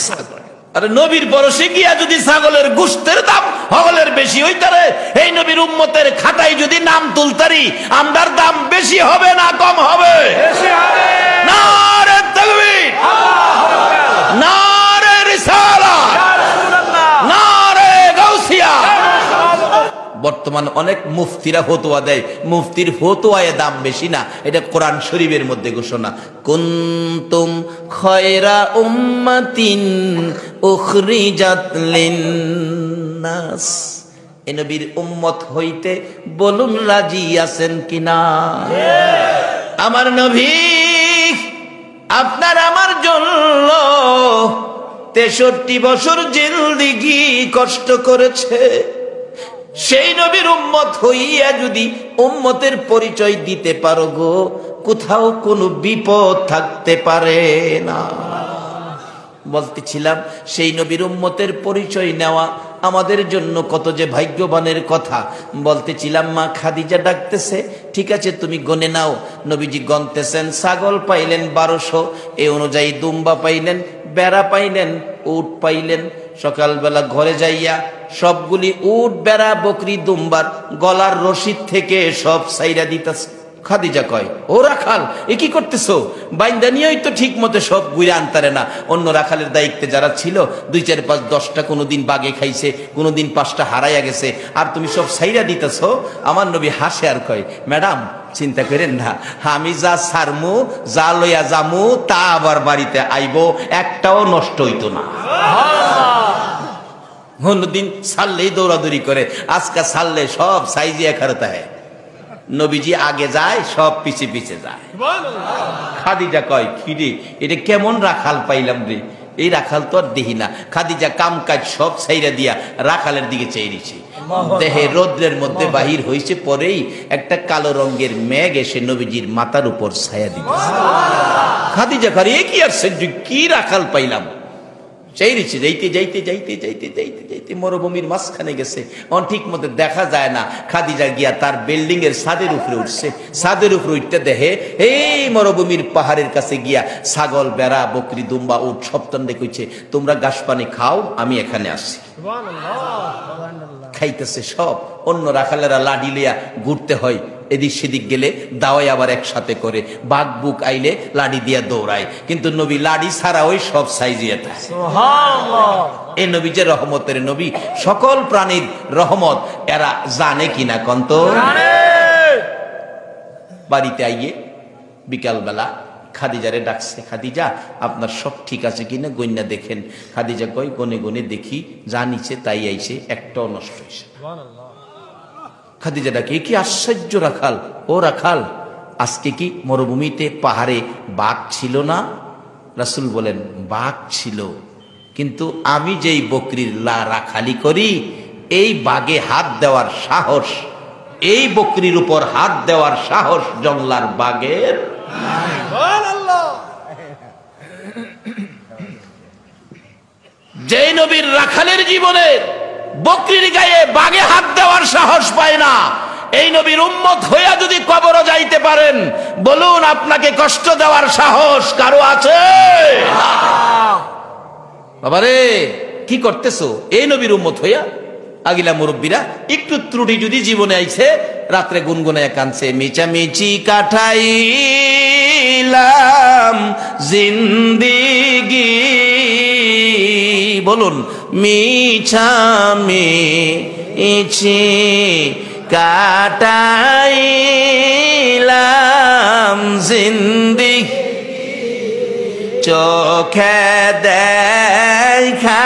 ছাগল। আরে নবীর পরশে গিয়া যদি ছাগলের গোশতের দাম হগলের বেশি হইতারে, এই নবীর উম্মতের খাতায় যদি নাম তুলতারি, আমরার দাম বেশি হবে না কম হবে? বেশি হবে। নারে তাকবীর, আল্লাহু আকবার, নারে রিসালাত। বর্তমান অনেক মুফতিরা ফতোয়া দেয়, মুফতির ফতোয়ায় দাম বেশি না, এটা কোরআন শরীফের মধ্যে ঘোষণা। কুনতুম খয়রা উম্মাতিন উখরিজাত লিন্নাস, এ নবীর উম্মত হইতে বলুন রাজি আছেন কিনা? আমার নবী আপনার আমার জন্য 63 বছর জিন্দেগি কষ্ট করেছে। সেই নবীর উম্মত হইয়া যদি উম্মতের পরিচয় দিতে পারো গো, কোথাও কোনো বিপদ থাকতে পারে না। বলতেছিলাম সেই নবীর উম্মতের পরিচয় নেওয়া আমাদের জন্য কত যে ভাগ্যবানের কথা। বলতেছিলাম মা খাদিজা ডাকতেছে, ঠিক আছে তুমি গনে নাও। নবীজি গনতেছেন, ছাগল পাইলেন 1200, এই অনুযায়ী দুম্বা পাইলেন, বেড়া পাইলেন, উট পাইলেন। সকালবেলা ঘরে যাইয়া সবগুলি উট, বেড়া, বকরি, দুম্বার গলার রশিদ থেকে সব সাইরা দিতেছে। খাদিজা কয়, ও রাখাল এ কি করতেছো? বাইন্দা নিয়েই তো ঠিক মতো সব গুইরা আনতারে না। অন্য রাখালের দায়িত্বে যারা ছিল 2, 4, 5, 10টা কোনোদিন বাগে খাইছে, কোনোদিন 5টা হারাইয়া গেছে, আর তুমি সব সাইরা দিতেছো। আমার নবী হাসে আর কয়, ম্যাডাম চিন্তা করেন না, আমি যা সারমু, যা লইয়া যামু, তা আবার বাড়িতে আইব, একটাও নষ্ট হইতো না। অন্যদিন ছাড়লেই দৌড়াদৌড়ি করে, আজকা ছাড়লে সব সাইজিয়া খারতা হয়। নবীজি আগে যায়, সব পিছে পিছে যায়। খাদিজা কয়, খিরে এটা কেমন রাখাল পাইলাম রে, এই রাখাল তো আর দেখি না। খাদিজা কাম কাজ সব ছাইরা দিয়া রাখালের দিকে চাইছে। দেহে রোদ্রের মধ্যে বাহির হয়েছে, পরেই একটা কালো রঙের মেঘ এসে নবীজির মাথার উপর ছায়া দিতেছে। খাদিজা কয়, এ কি আশ্চর্য, কি রাখাল পাইলাম। চাইছে যাইতে যাইতে যাইতে যাইতে যাইতে যাইতে মরুভূমির মাঝখানে গেছে, ঠিক মতো দেখা যায় না। খাদিজা গিয়া তার বিল্ডিং এর ছাদের উপরে উঠছে। ছাদের উপরে উঠতে দেখে এই মরুভূমির পাহাড়ের কাছে গিয়া ছাগল, বেড়া, বকরি, দুম্বা, উট সপ্তাহে কইছে, তোমরা ঘাস পানি খাও, আমি এখানে আসছি। খাইতেছে সব। অন্য রাখালেরা লাঠি লিয়া ঘুরতে হয়, এদিক সেদিক গেলে দাওয়াই আবার একসাথে করে, বাঘ বুক আইলে লাঠি দিয়া দৌড়ায়, কিন্তু নবী লাঠি ছাড়া ওই সব সাইজিয়া থাকে। এই নবী যে রহমতের নবী, সকল প্রাণীর রহমত, এরা জানে কিনা কন্ত? বাড়িতে আইয়ে বিকাল বেলা খাদিজারে ডাকছে, খাদিজা আপনার সব ঠিক আছে কিনা গইনা দেখেন। খাদিজা কই, গনে গনে দেখি, যা নিচে তাই আইছে, একটাও নষ্ট হয়েছে। খাদিজা ডাকে, কি আশ্চর্য রাখাল, ও রাখাল আজকে কি মরুভূমিতে পাহাড়ে বাঘ ছিল না? রাসূল বলেন, বাঘ ছিল, কিন্তু আমি যেই বকরির রাখালি করি, এই বাঘে হাত দেওয়ার সাহস, এই বকরির উপর হাত দেওয়ার সাহস জংলার বাঘের। যে নবীর রাখালের জীবনে বকরির গায়ে বাঘে হাত দেওয়ার সাহস পায় না, এই নবীর উম্মত হইয়া যদি কবরও যাইতে পারেন, বলুন আপনাকে কষ্ট দেওয়ার সাহস কারো আছে? বাবারে কি করতেছো? এই নবীর উম্মত হইয়া। আগিলা মুরব্বীরা একটু ত্রুটি যদি জীবনে আইছে, রাত্রে গুনগুনায় কানছে, মিচামিচি কাটাইলাম জিন্দিগি, বলুন মিছামিছি কাটাইলাম জিন্দিগি, চোখে দেখা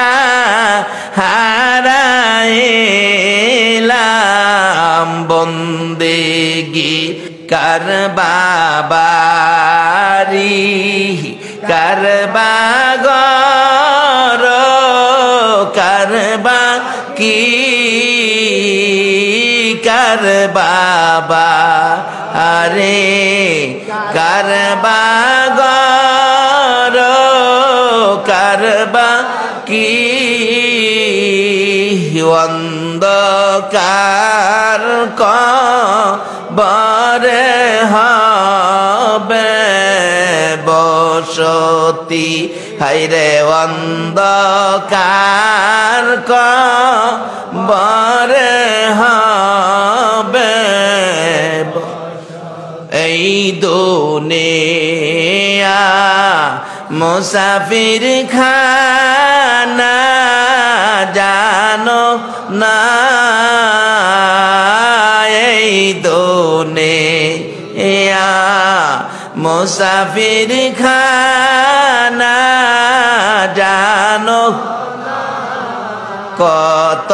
হারাইলাম বন্দেগি, কার বাবারি কার বাগর কার বা কি কার বাবা আরে কার বাগর কার বা কি, অন্ধকার কবরে হবে বসতি, হাইরে অন্ধকার কবরে হবে, এই দুনিয়া মুসাফির খানা জানো না, মুসাফির খানা জানো কত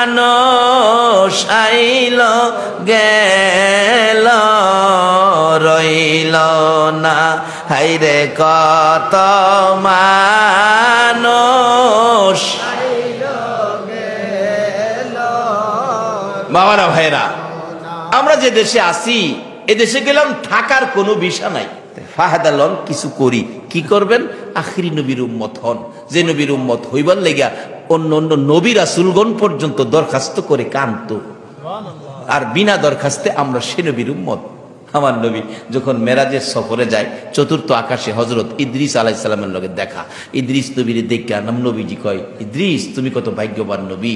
মানুষ আইল গেল রইল না, হাইরে কত মানুষ। বাবারা ভাইরা, আমরা যে দেশে আসি এ দেশে গেলাম থাকার কোনো বিষয় নাই, ফাহাদালন কিছু করি। কি করবেন? আখিরি নবীর উম্মত হন। যে নবীর উম্মত হইবার লেগা অন্য অন্য নবী রাসূলগণ পর্যন্ত দরখাস্ত করে কান্ত, আর বিনা দরখাস্তে আমরা সে নবীর উম্মত। আমার নবী যখন মেরাজের সফরে যায়, চতুর্থ আকাশে হযরত ইদ্রিস আলাইহিস সালামের লগে দেখা। ইদ্রিস নবীর দেখে নবীজি কয়, ইদ্রিস তুমি কত ভাগ্যবান নবী,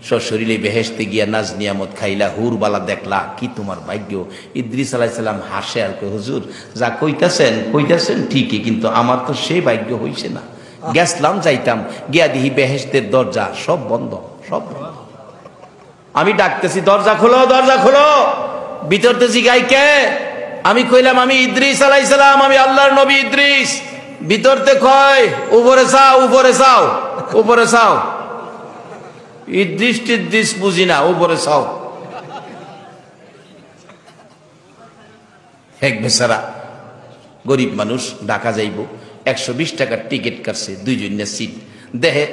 সশরীরে বেহেশতে গিয়া নাজ নিয়ামত খাইলা, হুরবালা দেখলা, কি তোমার ভাগ্য। ইদ্রিস আলাইহিস সালাম হাসে আর কয়, হুজুর যা কইতাছেন ঠিকই, কিন্তু আমার তো সে ভাগ্য হইছে না। গেছলাম যাইতাম, গিয়া দিহি বেহেশতের দরজা সব বন্ধ, সব বন্ধ। আমি ডাকতেছি, দরজা খোলো, দরজা খোলো। ভিতরতে জিগাই কে? আমি কইলাম আমি ইদ্রিস আলাইহিস সালাম, আমি আল্লাহর নবী ইদ্রিস। ভিতরতে কয় উপরে চাও, উপরে চাও, উপরে চাও। ইদ্রিস বুঝি না, উপরে চাও। এক বেচারা গরিব মানুষ, ঢাকা যাইব, 120 টাকার টিকিট কাটছে, দুইজনের সিট। দেহে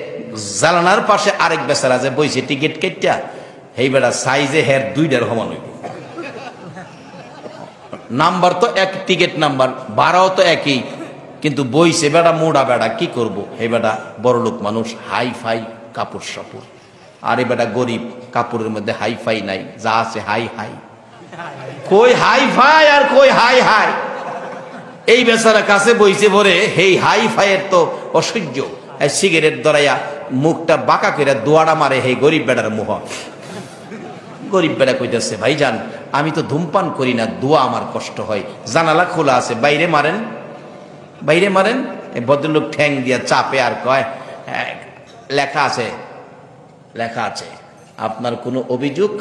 জানালার পাশে আরেক বেচারা যে বইছে টিকিট কেটটা, এই বেড়া সাইজে হের দুইটার সমান হইব। নাম্বার তো এক, টিকিট নাম্বার, ভাড়াও তো একই, কিন্তু বইছে বেড়া মোড়া বেড়া। কি করব? এই বেড়া বড়লোক মানুষ, হাই ফাই কাপড় সাপড়, আর এই বেটা গরিব, কাপড়ের মধ্যে হাই ফাই নাই, যা আছে হাই হাই। কই হাই ফাই আর কই হাই হাই। এই বেচারা কাছে বইছে ভরে, এই হাই ফাইয়ের তো অসহ্য। সিগারেট ধরাইয়া মুখটা বাঁকা করে দোয়াড়া মারে হে গরিব বেটার মুহ। গরিব বেটা কইতেছে, ভাইজান আমি তো ধূমপান করি না, দোয়া আমার কষ্ট হয়, জানালা খোলা আছে, বাইরে মারেন, বাইরে মারেন। এই ভদ্রলোক ঠ্যাং দিয়া চাপে আর কয়, লেখা আছে, লেখা আছে, আপনার কোনো অভিযোগ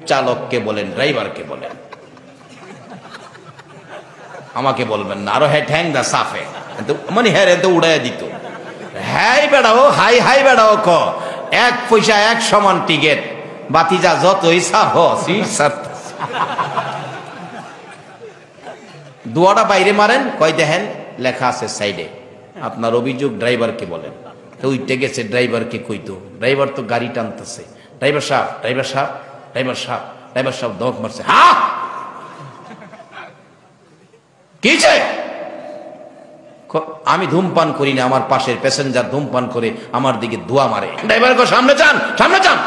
চালককে বলেন, ড্রাইভারকে বলেন, আমাকে বলবেন না। আরো হ্যাঁ ঠ্যাং দা সাফে, মানে হ্যাঁ রে তো উড়াইয়া দিত। হ্যাঁ বেড়াও হাই হাই বেড়াও ক, 1 পয়সা 1 সমান টিকিট, বাতিজা যতই সাহ দুয়াটা বাইরে মারেন। কয় দেখেন লেখা আছে সাইডে, আপনার অভিযোগ ড্রাইভারকে বলেন। উইটে গেছে, ড্রাইভারকে কইতো, ড্রাইভার তো গাড়ি টানতেছে। ড্রাইভার সাহেব, ড্রাইভার সাহেব, ড্রাইভার সাহেব, ড্রাইভার সাহেব দৌড় মারছে। হ্যাঁ কিছে? আমি ধূমপান করি না, আমার পাশের প্যাসেঞ্জার ধূমপান করে আমার দিকে ধোয়া মারে। ড্রাইভার কো সামনে চান, সামনে চান।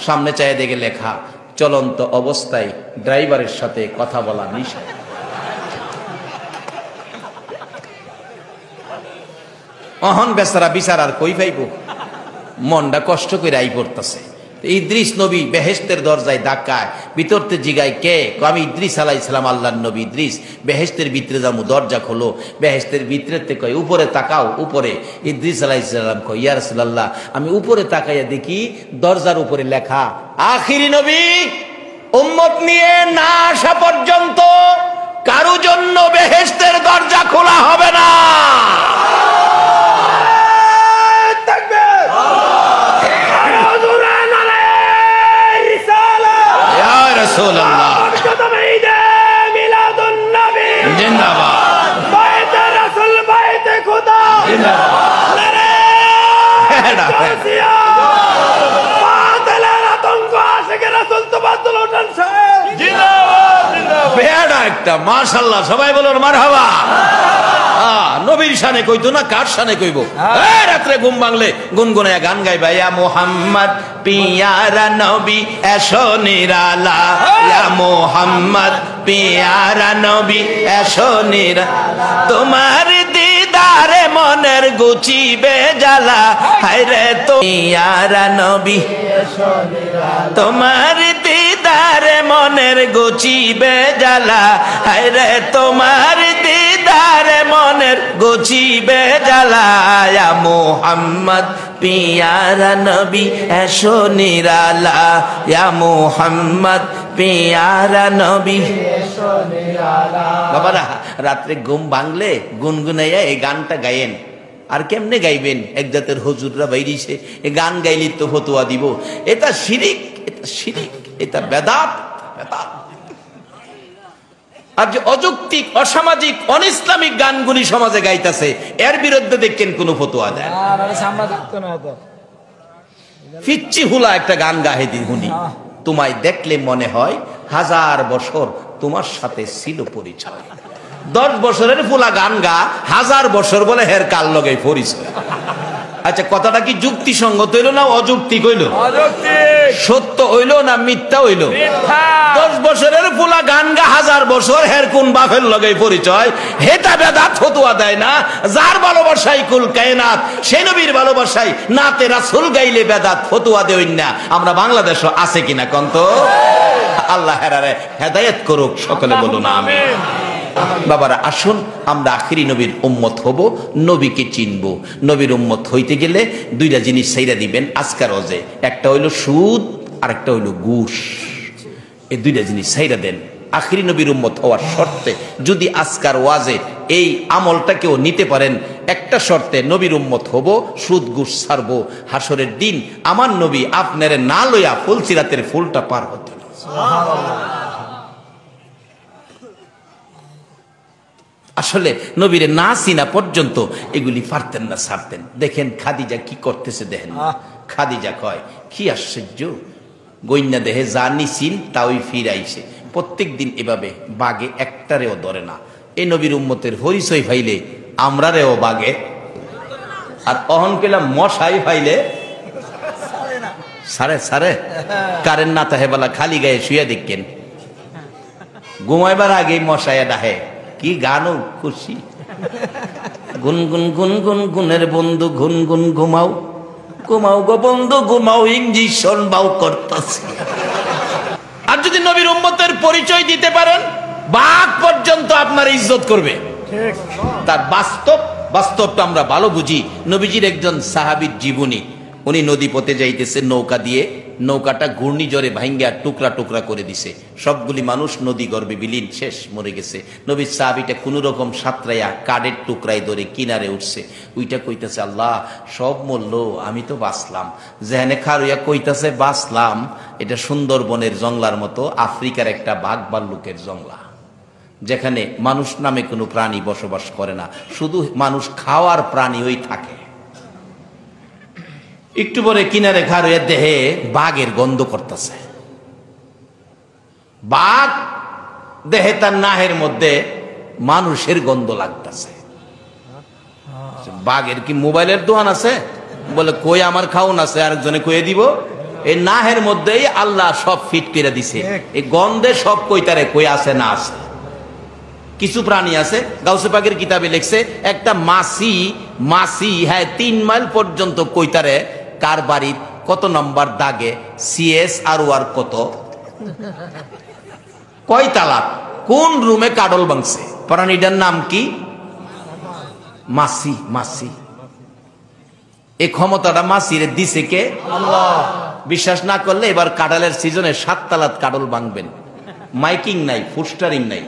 সামনে চাই দেখে লেখা, চলন্ত অবস্থায় ড্রাইভারের সাথে কথা বলা নিষেধ। অহন বেচারা বিচার আর কই পাইব, মনটা কষ্ট করে আই পড়তেছে। ইদ্রিস নবী বেহেশতের দরজায় ধাক্কায়, ভিতরতে জিগায় কে? আমি ইদ্রিস আলাইহিস সালাম, আল্লাহর নবী ইদ্রিস। বেহেশতের ভিতরে যাবো, দরজা খোলো। বেহেশতের ভিতরেতে কয় উপরে তাকাও, উপরে। ইদ্রিস আলাইহিস সালাম কয়, ইয়া রাসূলুল্লাহ আমি উপরে তাকাইয়া দেখি দরজার উপরে লেখা, আখিরি নবী উম্মত নিয়ে না আসা পর্যন্ত কারো জন্য বেহেশতের দরজা খোলা হবে না। একটা মাশাআল্লাহ, সবাই বলুন মারহাবা। নবীর শানে কইতো না, কার শানে কইব? রাত্রে ঘুম ভাঙলে গুনগুনায়া গান গাইবা, ইয়া মুহাম্মদ পিয়ারা নবী এসো নিরালা, ইয়া মুহাম্মদ পিয়ারা নবী এসো নিরালা, তোমার দিদারে মনের গুচিবে জ্বালা, হায়রে তো পিয়ারা নবী এসো নিরালা, তোমার দিদারে মনের গুচিবে জ্বালা, হায়রে তোমার দিদারে মনের গুচিবে জ্বালা, ইয়া মুহাম্মদ পিয়ারা নবী এসো নিরালা, ইয়া মুহাম্মদ পিয়ারা নবী এসো বাবারা রাত্রে ঘুম ভাঙলে গুনগুনাইয়া এই গানটা গায়েন। আর কেমনে গাইবেন? এক জাতের হুজুররা বাইরিছে, এই গান গাইলে তো ফতোয়া দিব। এটা শিরিক, এটা শিরিক, এটা বেদাত, বেদাত। আর যে অযৌক্তিক, অসামাজিক, অনইসলামিক গানগুলি সমাজে গাইতেছে, এর বিরুদ্ধে দেখেন কোন ফতোয়া দেয়। ফিচ্ছি হুলা একটা গান গাহে দিন হুনি, তোমায় দেখলে মনে হয় 1000 বছর তোমার সাথে ছিল পরিচয়। 10 বছরের ফুলা গান গা, 1000 বছর বলে হের কাল লগে পরিচয়। আচ্ছা, কথাটা কি যুক্তিসঙ্গত হইল না অযৌক্তিক হইল? সত্য হইল না মিথ্যা হইল? 10 বছরের ফুলা গান গা, 1000 বছর হের কোন বাপের লগে পরিচয়। হেটা বেদাত ফতোয়া দেয় না। যার ভালোবাসাই কুল কায়নাত, সেই নবীর ভালোবাসাই নাতে রাসূল গাইলে বেদাত ফতোয়া দেই না। আমরা বাংলাদেশ আছে কিনা কন্ত? আল্লাহ হেরারে হেদায়েত করুক, সকলে বলুন আমিন। বাবারা আসুন আমরা আখিরি নবীর উম্মত হব, নবীকে চিনব। নবীর উম্মত হইতে গেলে 2টা জিনিস ছাইরা দিবেন আজকার ওয়াজে, একটা হইল সুদ আর একটা হইল ঘুষ। এই 2টা জিনিস ছাইরা দেন আখিরি নবীর উম্মত হওয়ার শর্তে। যদি আজকার ওয়াজে এই আমলটা কেউ নিতে পারেন, একটা শর্তে নবীর উম্মত হব, সুদ ঘুষ ছাড়বো। হাসরের দিন আমার নবী আপনারে না লইয়া ফুলসিরাতের ফুলটা পার হতে। আসলে নবীরে না চিনা পর্যন্ত এগুলি পারতেন না, ছাড়তেন। দেখেন খাদিজা কি করতেছে, দেখেন খাদিজা কয় কি আশ্চর্য, গইন্যা দেহে যা নিছিন তাই ফিরাইছে। প্রত্যেক দিন এভাবে বাগে একটারেও ধরে না। এই নবীর উম্মতের পরিচয় পাইলে আমরা রেও বাগে, আর অহন পেলাম মশাই পাইলে সারে সারে। কারেন্ট না তাহে বলা খালি গায়ে শুয়ে দেখেন, ঘুমাইবার আগে মশাইয়া ডাহে। কি গানও খুশি, গুনগুন গুনগুন গুনের বন্ধু গুনগুন ঘুমাও, ঘুমাও গো বন্ধু ঘুমাও, ইঞ্জিশন বাউ করতেছে। আর যদি নবীর উম্মতের পরিচয় দিতে পারেন, বাঘ পর্যন্ত আপনার ইজ্জত করবে। তার বাস্তবটা আমরা ভালো বুঝি। নবীজির একজন সাহাবীর জীবনী, উনি নদী পথে যাইতেছে নৌকা দিয়ে, নৌকাটা ঘূর্ণিঝড়ে ভাঙ্গা টুকরা টুকরা করে দিছে। সবগুলি মানুষ নদী গর্ভে বিলীন, শেষ, মরে গেছে। নবীর সাহাবীটা কোন রকম সাঁতরাইয়া কাঠের টুকরাই ধরে কিনারে উঠছে। ওইটা কইতাছে আল্লাহ সব মরল, আমি তো বাঁচলাম। যেখানে খারুইয়া কইতাছে বাঁচলাম, এটা সুন্দরবনের জংলার মতো আফ্রিকার একটা বাঘ ভাল্লুকের জংলা, যেখানে মানুষ নামে কোনো প্রাণী বসবাস করে না, শুধু মানুষ খাওয়ার প্রাণী ওই থাকে। একটু পরে কিনারে খারুইয়া দেহে বাঘের গন্ধ করতেছে। বাঘ দেহে তার নাহের মধ্যে মানুষের গন্ধ লাগতেছে। বাঘের কি মোবাইলের দোকান আছে? বলে কই আমার খাউন আছে, আরেকজনে কয়ে দিব। এই নাহের মধ্যেই আল্লাহ সব ফিট করে দিছে। এই গন্ধে সব কইতারে কই আছে না আছে। কিছু প্রাণী আছে, গাউসে পাকের কিতাবে লিখছে একটা মাসি হ্যাঁ 3 মাইল পর্যন্ত কইতারে কার বাড়ি কত নম্বর দাগে, সিএস আর ওয়ার কত, কয় তালা, কোন রুমে কাডল ভাঙছে। প্রাণীটার নাম কি? মাসি। এই ক্ষমতাটা মাসিরে দিছে কে? আল্লাহ। বিশ্বাস না করলে এবার কাডালের সিজনে 7 তালাত কাডল ভাঙবেন। মাইকিং নাই, পোস্টারিং নাই,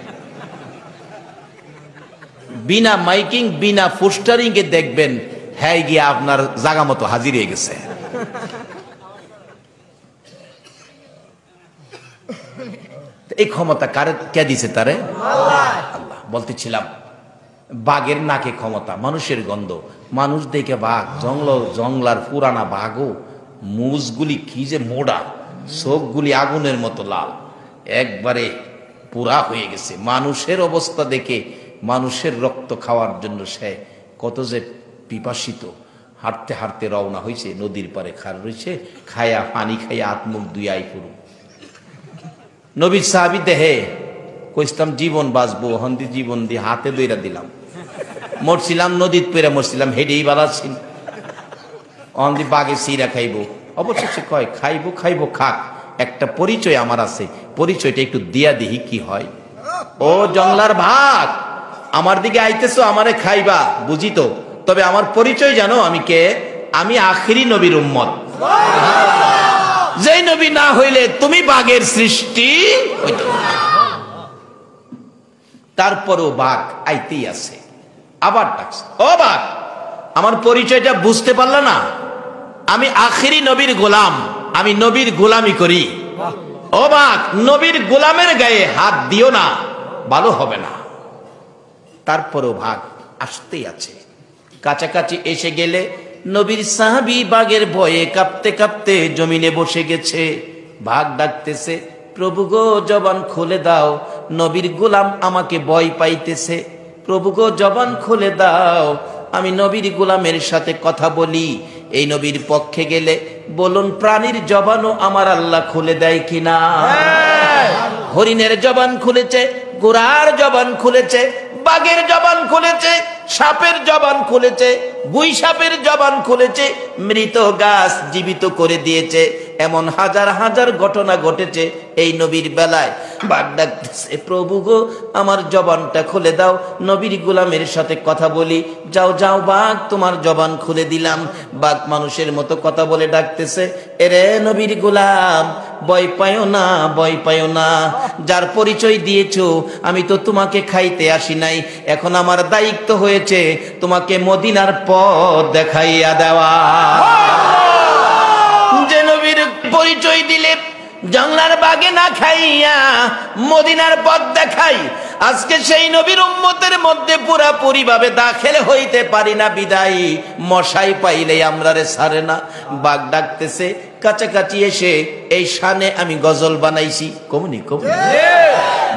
বিনা মাইকিং বিনা পোস্টারিং এ দেখবেন হ্যাঁ গিয়া আপনার জায়গা মতো হাজির হয়ে গেছে। এই ক্ষমতা কারে কে দিছে? তারে আল্লাহ। বলতেছিলাম বাঘের নাকে ক্ষমতা, মানুষের গন্ধ, মানুষ দেখে বাঘ, জংলার পুরানা বাঘও মুজগুলি কি যে মোড়া, চোখগুলি আগুনের মতো লাল, একবারে পুরা হয়ে গেছে। মানুষের অবস্থা দেখে মানুষের রক্ত খাওয়ার জন্য সে কত যে পিপাসিত। হাঁটতে হাঁটতে রওনা হয়েছে, নদীর পারে খার রয়েছে, খায়া পানি খাইয়া আত্মুখ দুইয়াই পুরু। নবীর সাহাবী দেহে কইতাম জীবন বাঁচবো, হন্দি জীবন দিয়ে হাতে দইরা দিলাম, মরছিলাম নদীত পেরে মরছিলাম, হেডেই বালাচ্ছিল, অন্দি বাঘে সিরা খাইবো। অবশেষে কয় খাইবো খাক, একটা পরিচয় আমার আছে, পরিচয়টা একটু দিয়া দিহি কি হয়। ও জংলার ভাগ, আমার দিকে আইতেছো, আমারে খাইবা বুঝি তো, তবে আমার পরিচয় জানো আমি কে? আমি আখিরি নবীর উম্মত। যেই নবী না হইলে তুমি বাঘের সৃষ্টি হইতো। তারপরেও বাঘ আইতেই আছে। আবার ডাকছে, ও বাঘ, আমার পরিচয়টা বুঝতে পারল না? আমি আখিরি নবীর গোলাম, আমি নবীর গোলামি করি। ও বাঘ, নবীর গোলামের গায়ে হাত দিও না, ভালো হবে না। তারপরেও বাঘ আসতেই আছে। কাছাকাছি এসে গেলে নবীর সাহাবী বাঘের ভয়ে কাঁপতে কাঁপতে জমিনে বসে গেছে। বাঘ ডাকতেছে, প্রভু গো জবান খুলে দাও, নবীর গোলাম আমাকে ভয় পাইতেছে। প্রভু গো জবান খুলে দাও, আমি নবীর গোলামের সাথে কথা বলি। এই নবীর পক্ষে গেলে বলুন, প্রাণীর জবানও আমার আল্লাহ খুলে দেয় কিনা? হরিণের জবান খুলেছে, ঘোড়ার জবান খুলেছে, বাঘের জবান খুলেছে, সাপের জবান খুলেছে, গুই সাপের জবান খুলেছে, মৃত গাছ জীবিত করে দিয়েছে। এমন হাজার হাজার ঘটনা ঘটেছে এই নবীর বেলায়। বাঘ ডাকতেছে, প্রভু গো আমার জবানটা খুলে দাও, নবীর গোলামের সাথে কথা বলি। যাও যাও বাঘ, তোমার জবান খুলে দিলাম। বাঘ মানুষের মতো কথা বলে ডাকতেছে, এরে নবীর গোলাম, ভয় পায়ো না, ভয় পায়ো না। যার পরিচয় দিয়েছো, আমি তো তোমাকে খাইতে আসি নাই। এখন আমার দায়িত্ব হয়েছে তোমাকে মদিনার পথ দেখাইয়া দেওয়া। যে নবীর পরিচয় দিলে জঙ্গলার বাগে না খাইয়া মদিনার পথ দেখাই, আজকে সেই নবীর উম্মতের মধ্যে পুরাপুরি ভাবে দাখিল হইতে পারি না, বিদায়ী মশাই পাইলে আমরা রে ছাড়ে না। বাঘ ডাকতেছে, কাছাকাছি এসে এই শানে আমি গজল বানাইছি। কমনি কমনি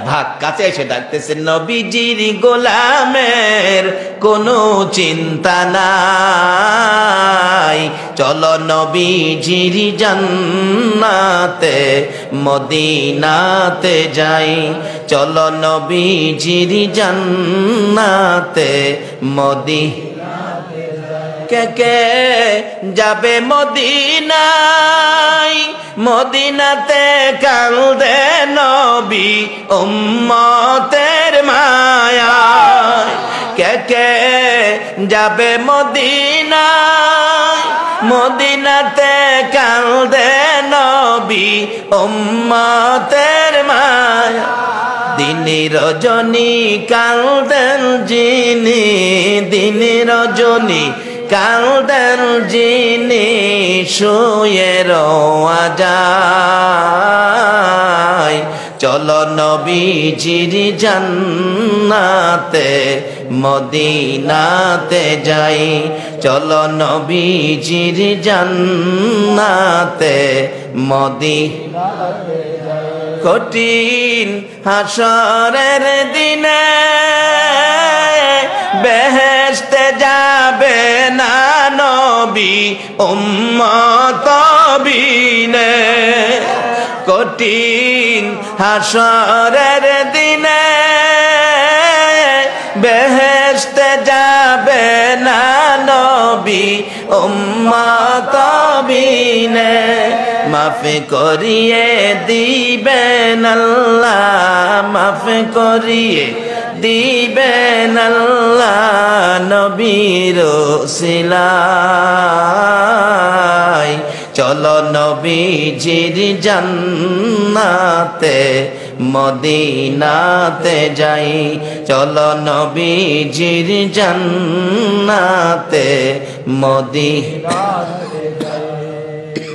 ভাগ কাছে এসে ডাকতেছে, নবীজির গোলামের কোনো চিন্তা নাই, চলো নবীজির জান্নাতে মদিনাতে যাই, চলো নবীজির জান্নাতে মদিনাতে। কে কে যাবে মদিনায়, মদিনাতে কান্দে নবী উম্মতের মায়ায়। কে কে যাবে মদিনায়, মদিনাতে কান্দে নবী উম্মতের মায়ায়। দিনে রজনী কান্দেন যিনি, দিনে রজনী কান্দেন যিনি, শুয়ে রোয়া যায়, চলো নবীজির জান্নাতে মদিনাতে যাই, চলো নবীজির জান্নাতে মদিনাতে যাই। কঠিন হাসরের দিনে বেহেশতে যাবে না নবী উম্মত বিনে, কঠিন হাসরের দিনে বেহেশতে যাবে না নবী উম্মত বিনে। মাফ করিয়ে দিবেন আল্লাহ, মাফ করিয়ে দিবেন আল্লাহ নবীর ওসিলায়, চলো নবীজির জান্নাতে মদিনাতে যাই, চলো নবীজির জান্নাতে মদিনাতে যাই।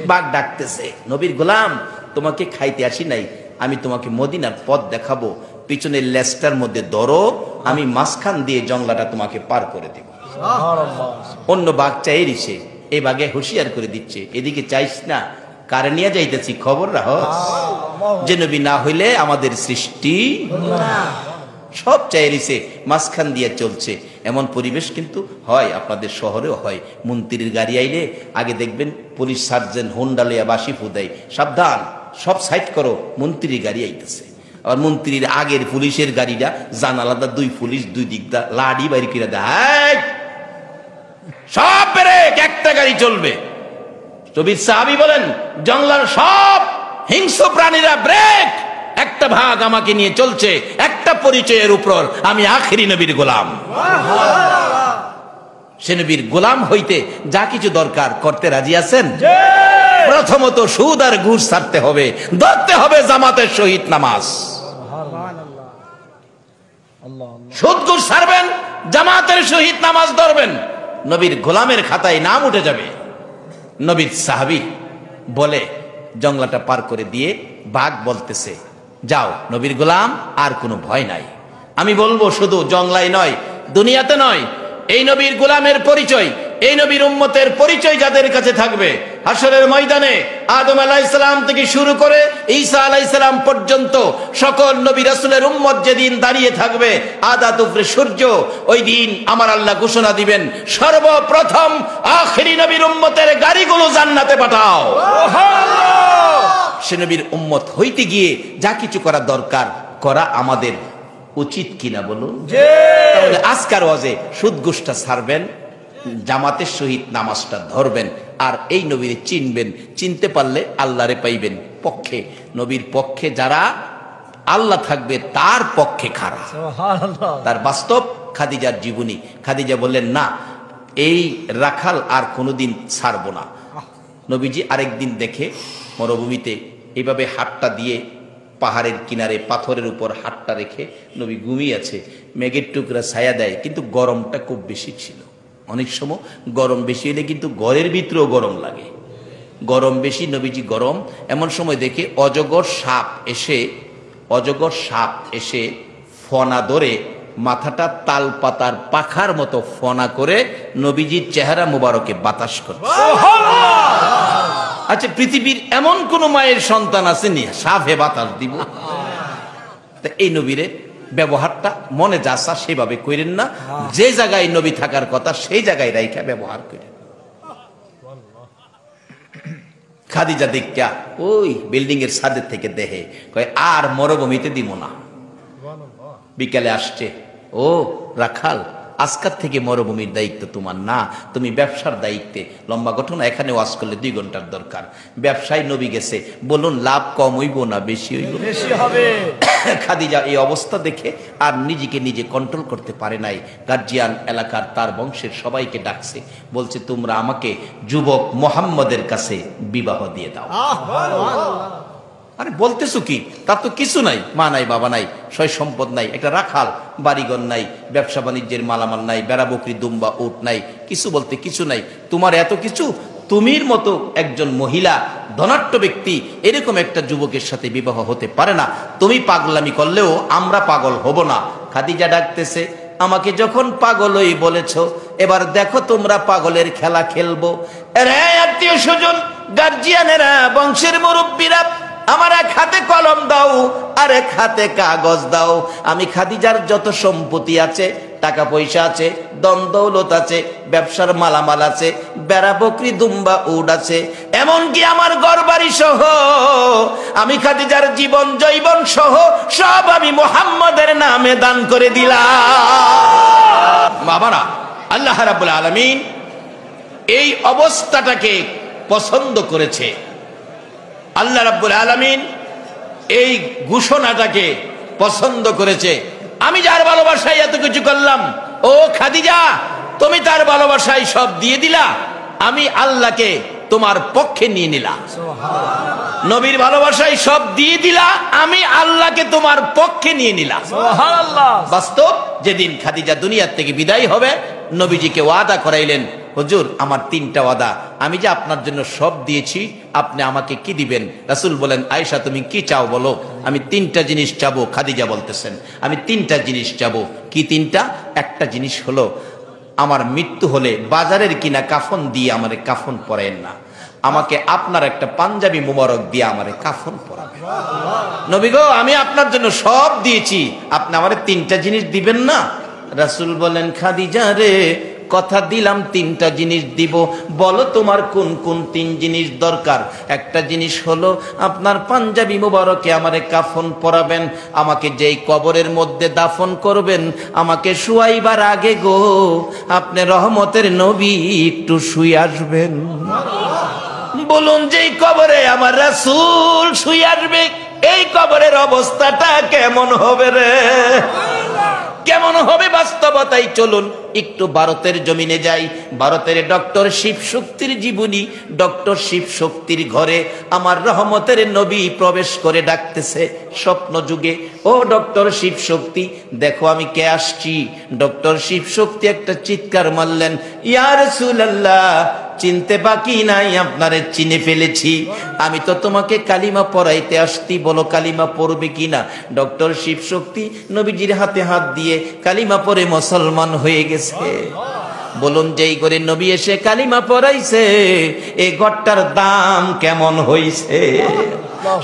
বাঘ ডাকতেছে, নবীর গোলাম তোমাকে খাইতে আসি নাই, আমি তোমাকে মদিনার পথ দেখাবো, পিছনের লেজটার মধ্যে ধরো, আমি মাঝখান দিয়ে জঙ্গলাটা তোমাকে পার করে দেব। অন্য বাঘ চাই রিসে, এই বাঘে হুঁশিয়ার করে দিচ্ছে, এদিকে চাইস না, কারে নিয়ে যাইতেছি খবর রাখস, যে নবী না হইলে আমাদের সৃষ্টি সব চাই রিসে, মাঝখান দিয়ে চলছে। এমন পরিবেশ কিন্তু হয়, আপনাদের শহরেও হয়। মন্ত্রীর গাড়ি আইলে আগে দেখবেন পুলিশ সার্জেন্ট হোন্ডা লইয়া বাসি ফুদাই, সাবধান সব সাইড করো, মন্ত্রীর গাড়ি আইতেছে। আর মন্ত্রীর আগের পুলিশের গাড়িটা জানালাদা দুই পুলিশ দুই দিকদা লাড়ি বাইরে কিনা দেয়, সব ব্রেক, একটা গাড়ি চলবে। নবীর সাহাবী বলেন, জঙ্গলার সব হিংস্র প্রাণীরা ব্রেক, একটা ভাগ আমাকে নিয়ে চলছে, একটা পরিচয়ের উপর, আমি আখেরি নবীর গোলাম। সে নবীর গোলাম হইতে যা কিছু দরকার করতে রাজি আছেন? প্রথমত সুদ আর ঘুষ ছাড়তে হবে, ধরতে হবে জামাতের সহিত নামাজ। সুদ ঘুষ ছাড়বেন, জামাতের সহিত নামাজ ধরবেন, নবীর গোলামের খাতায় নাম উঠে যাবে। নবীর সাহাবী বলে জংলাটা পার করে দিয়ে বাঘ বলতেছে, যাও নবীর গোলাম, আর কোনো ভয় নাই। আমি বলবো শুধু জংলায় নয়, দুনিয়াতে নয়, এই নবীর গোলামের পরিচয়, এই নবীর উম্মতের পরিচয় যাদের কাছে থাকবে, হাসরের ময়দানে আদম আলাইহিস সালাম থেকে শুরু করে ঈসা আলাইহিস সালাম পর্যন্ত সকল নবী রাসূলের উম্মত যেদিন দাঁড়িয়ে থাকবে আদাত উপরে সূর্য, ওই দিন আমার আল্লাহ ঘোষণা দিবেন, সর্বপ্রথম আখিরি নবীর উম্মতের গাড়িগুলো জান্নাতে পাঠাও। সে নবীর উম্মত হইতে গিয়ে যা কিছু করা দরকার করা আমাদের উচিত কিনা বলুন? তাহলে আজকার ওয়াজে সুদ ঘুষটা ছাড়বেন, জামাতের সহিত নামাজটা ধরবেন, আর এই নবীরে চিনবেন, চিনতে পারলে আল্লাহরে পাইবেন। পক্ষে নবীর পক্ষে যারা, আল্লাহ থাকবে তার পক্ষে খাড়া। তার বাস্তব খাদিজার জীবনী। খাদিজা বললেন, না, এই রাখাল আর কোনোদিন ছাড়বো না। নবীজি আরেকদিন দেখে মরুভূমিতে এইভাবে হাতটা দিয়ে পাহাড়ের কিনারে পাথরের উপর হাতটা রেখে নবী ঘুমিয়ে আছে, মেঘের টুকরা ছায়া দেয়, কিন্তু গরমটা খুব বেশি ছিল। অনেক সময় গরম বেশি হলে কিন্তু ঘরের ভিতরেও গরম লাগে, গরম বেশি, নবীজি গরম। এমন সময় দেখে অজগর সাপ এসে ফনা ধরে মাথাটা তাল পাতার পাখার মতো ফনা করে নবীজির চেহারা মুবারকে বাতাস করছে। আচ্ছা, পৃথিবীর এমন কোন মায়ের সন্তান আসেনি সাপে বাতাস দিব? এই নবীরে ব্যবহারটা মনে যাসা সেভাবে করেন না, যে জায়গায় নবী থাকার কথা সেই জায়গায় রাইখা ব্যবহার করেন। খাদিজা দেখা ওই বিল্ডিং এর ছাদের থেকে দেহে কয়, আর মরুভূমিতে দিব না। বিকালে আসছে, ও রাখাল, আজকাল থেকে মরুভূমির দায়িত্ব তোমার না, তুমি ব্যবসার দায়িত্বে। লম্বা ঘটনা, এখানে ওয়াজ করলে 2 ঘন্টার দরকার। ব্যবসায় নবী গেছে, বলুন লাভ কম হইব না বেশি হইব? বেশি হবে। খাদিজা এই অবস্থা দেখে আর নিজেকে নিজে কন্ট্রোল করতে পারে নাই। গার্জিয়ান এলাকার তার বংশের সবাইকে ডাকছে, বলছে তোমরা আমাকে যুবক মোহাম্মদের কাছে বিবাহ দিয়ে দাও। আরে বলতেছো কি? তার তো কিছু নাই, মা নাই, বাবা নাই, সয় সম্পদ নাই, একটা রাখাল, বাড়িঘর নাই, ব্যবসা বাণিজ্যের মালামাল নাই, বেড়া বকরি দুম্বা উট নাই, কিছু বলতে কিছু নাই। তোমার এত কিছু, তুমির মতো একজন মহিলা ধনাঢ্য ব্যক্তি এরকম একটা যুবকের সাথে বিবাহ হতে পারে না। তুমি পাগলামি করলেও আমরা পাগল হব না। খাদিজা ডাকতেছে, আমাকে যখন পাগলই বলেছো, এবার দেখো তোমরা পাগলের খেলা খেলবো। রে আত্মীয় স্বজন, গার্জিয়ানেরা, বংশের মুরব্বীরা, আমার এক হাতে কলম দাও আর এক হাতে কাগজ দাও। আমি খাদিজার যত সম্পত্তি আছে, টাকা পয়সা আছে, দন দৌলত আছে, ব্যবসার মালামাল আছে, বেড়া বকরি দুম্বা উট আছে, এমনকি আমার ঘরবাড়ি সহ, আমি খাদিজার জীবন জৈবন সহ সব আমি মুহাম্মদের নামে দান করে দিলাম। বাবারা, আল্লাহ রাব্বুল আলামিন এই অবস্থাটাকে পছন্দ করেছে। আল্লাহ রাব্বুল আলামিন এই ঘোষণাটাকে পছন্দ করেছে। আমি যার ভালোবাসায় এত কিছু করলাম, ও খাদিজা, তুমি তার ভালোবাসায় সব দিয়ে দিলা, আমি আল্লাহকে তোমার পক্ষে নিয়ে নিলাম। নবীর ভালোবাসায় সব দিয়ে দিলা, আমি আল্লাহকে তোমার পক্ষে নিয়ে নিলাম। বাস্তব যেদিন খাদিজা দুনিয়ার থেকে বিদায় হবে, নবীজিকে ওয়াদা করাইলেন, হুজুর আমার 3টা ওয়াদা, আমি যে আপনার জন্য সব দিয়েছি, আপনি আমাকে কি দিবেন? রাসূল বলেন, আয়েশা তুমি কি চাও বলো? আমি 3টা জিনিস চাবো। খাদিজা বলতেছেন, আমি 3টা জিনিস চাবো। কি 3টা? একটা জিনিস হলো, আমার মৃত্যু হলে বাজারের কিনা কাফন দিয়ে আমারে কাফন পরায়েন না, আমাকে আপনার একটা পাঞ্জাবি মুবারক দিয়ে আমারে কাফন পরাবেন। নবী গো, আমি আপনার জন্য সব দিয়েছি, আপনি আমারে 3টা জিনিস দিবেন না? রাসূল বলেন, খাদিজা রে, কথা দিলাম 3টা জিনিস দিব, বলো তোমার কোন কোন 3 জিনিস দরকার? একটা জিনিস হলো আপনার পাঞ্জাবি মুবারকে আমারে কাফন পরাবেন, আমাকে যেই কবরের মধ্যে দাফন করবেন, আমাকে শুয়াইবার আগে গো আপনি রহমতের নবী একটু শুয়ে আসবেন। বলুন, যেই কবরে আমার রাসূল শুয়ে আসবে, এই কবরের অবস্থাটা কেমন হবে রে? কেমন হবে? বাস্তবতাই চলুন একটু ভারতের জমিনে যাই। ভারতের ডক্টর শিব শক্তির জীবনী, ডক্টর শিব শক্তির ঘরে আমার রহমতের নবী প্রবেশ করে ডাকতেছে স্বপ্ন যুগে, ও ডক্টর শিব শক্তি দেখো আমি কে আসছি। ডক্টর শিব শক্তি একটা চিৎকার মারলেন, ইয়া রাসূলুল্লাহ চিনতে বাকি নাই, আপনারে চিনে ফেলেছি, আমি তো তোমাকে কালিমা পড়াইতে আসছি, বলো কালিমা পড়বে কিনা। ডক্টর শিব শক্তি নবীজির হাতে হাত দিয়ে কালিমা পড়ে মুসলমান হয়ে গেছে। বলুন যেই করে নবী এসে কালিমা পড়াইছে এই ঘরটার দাম কেমন হইছে।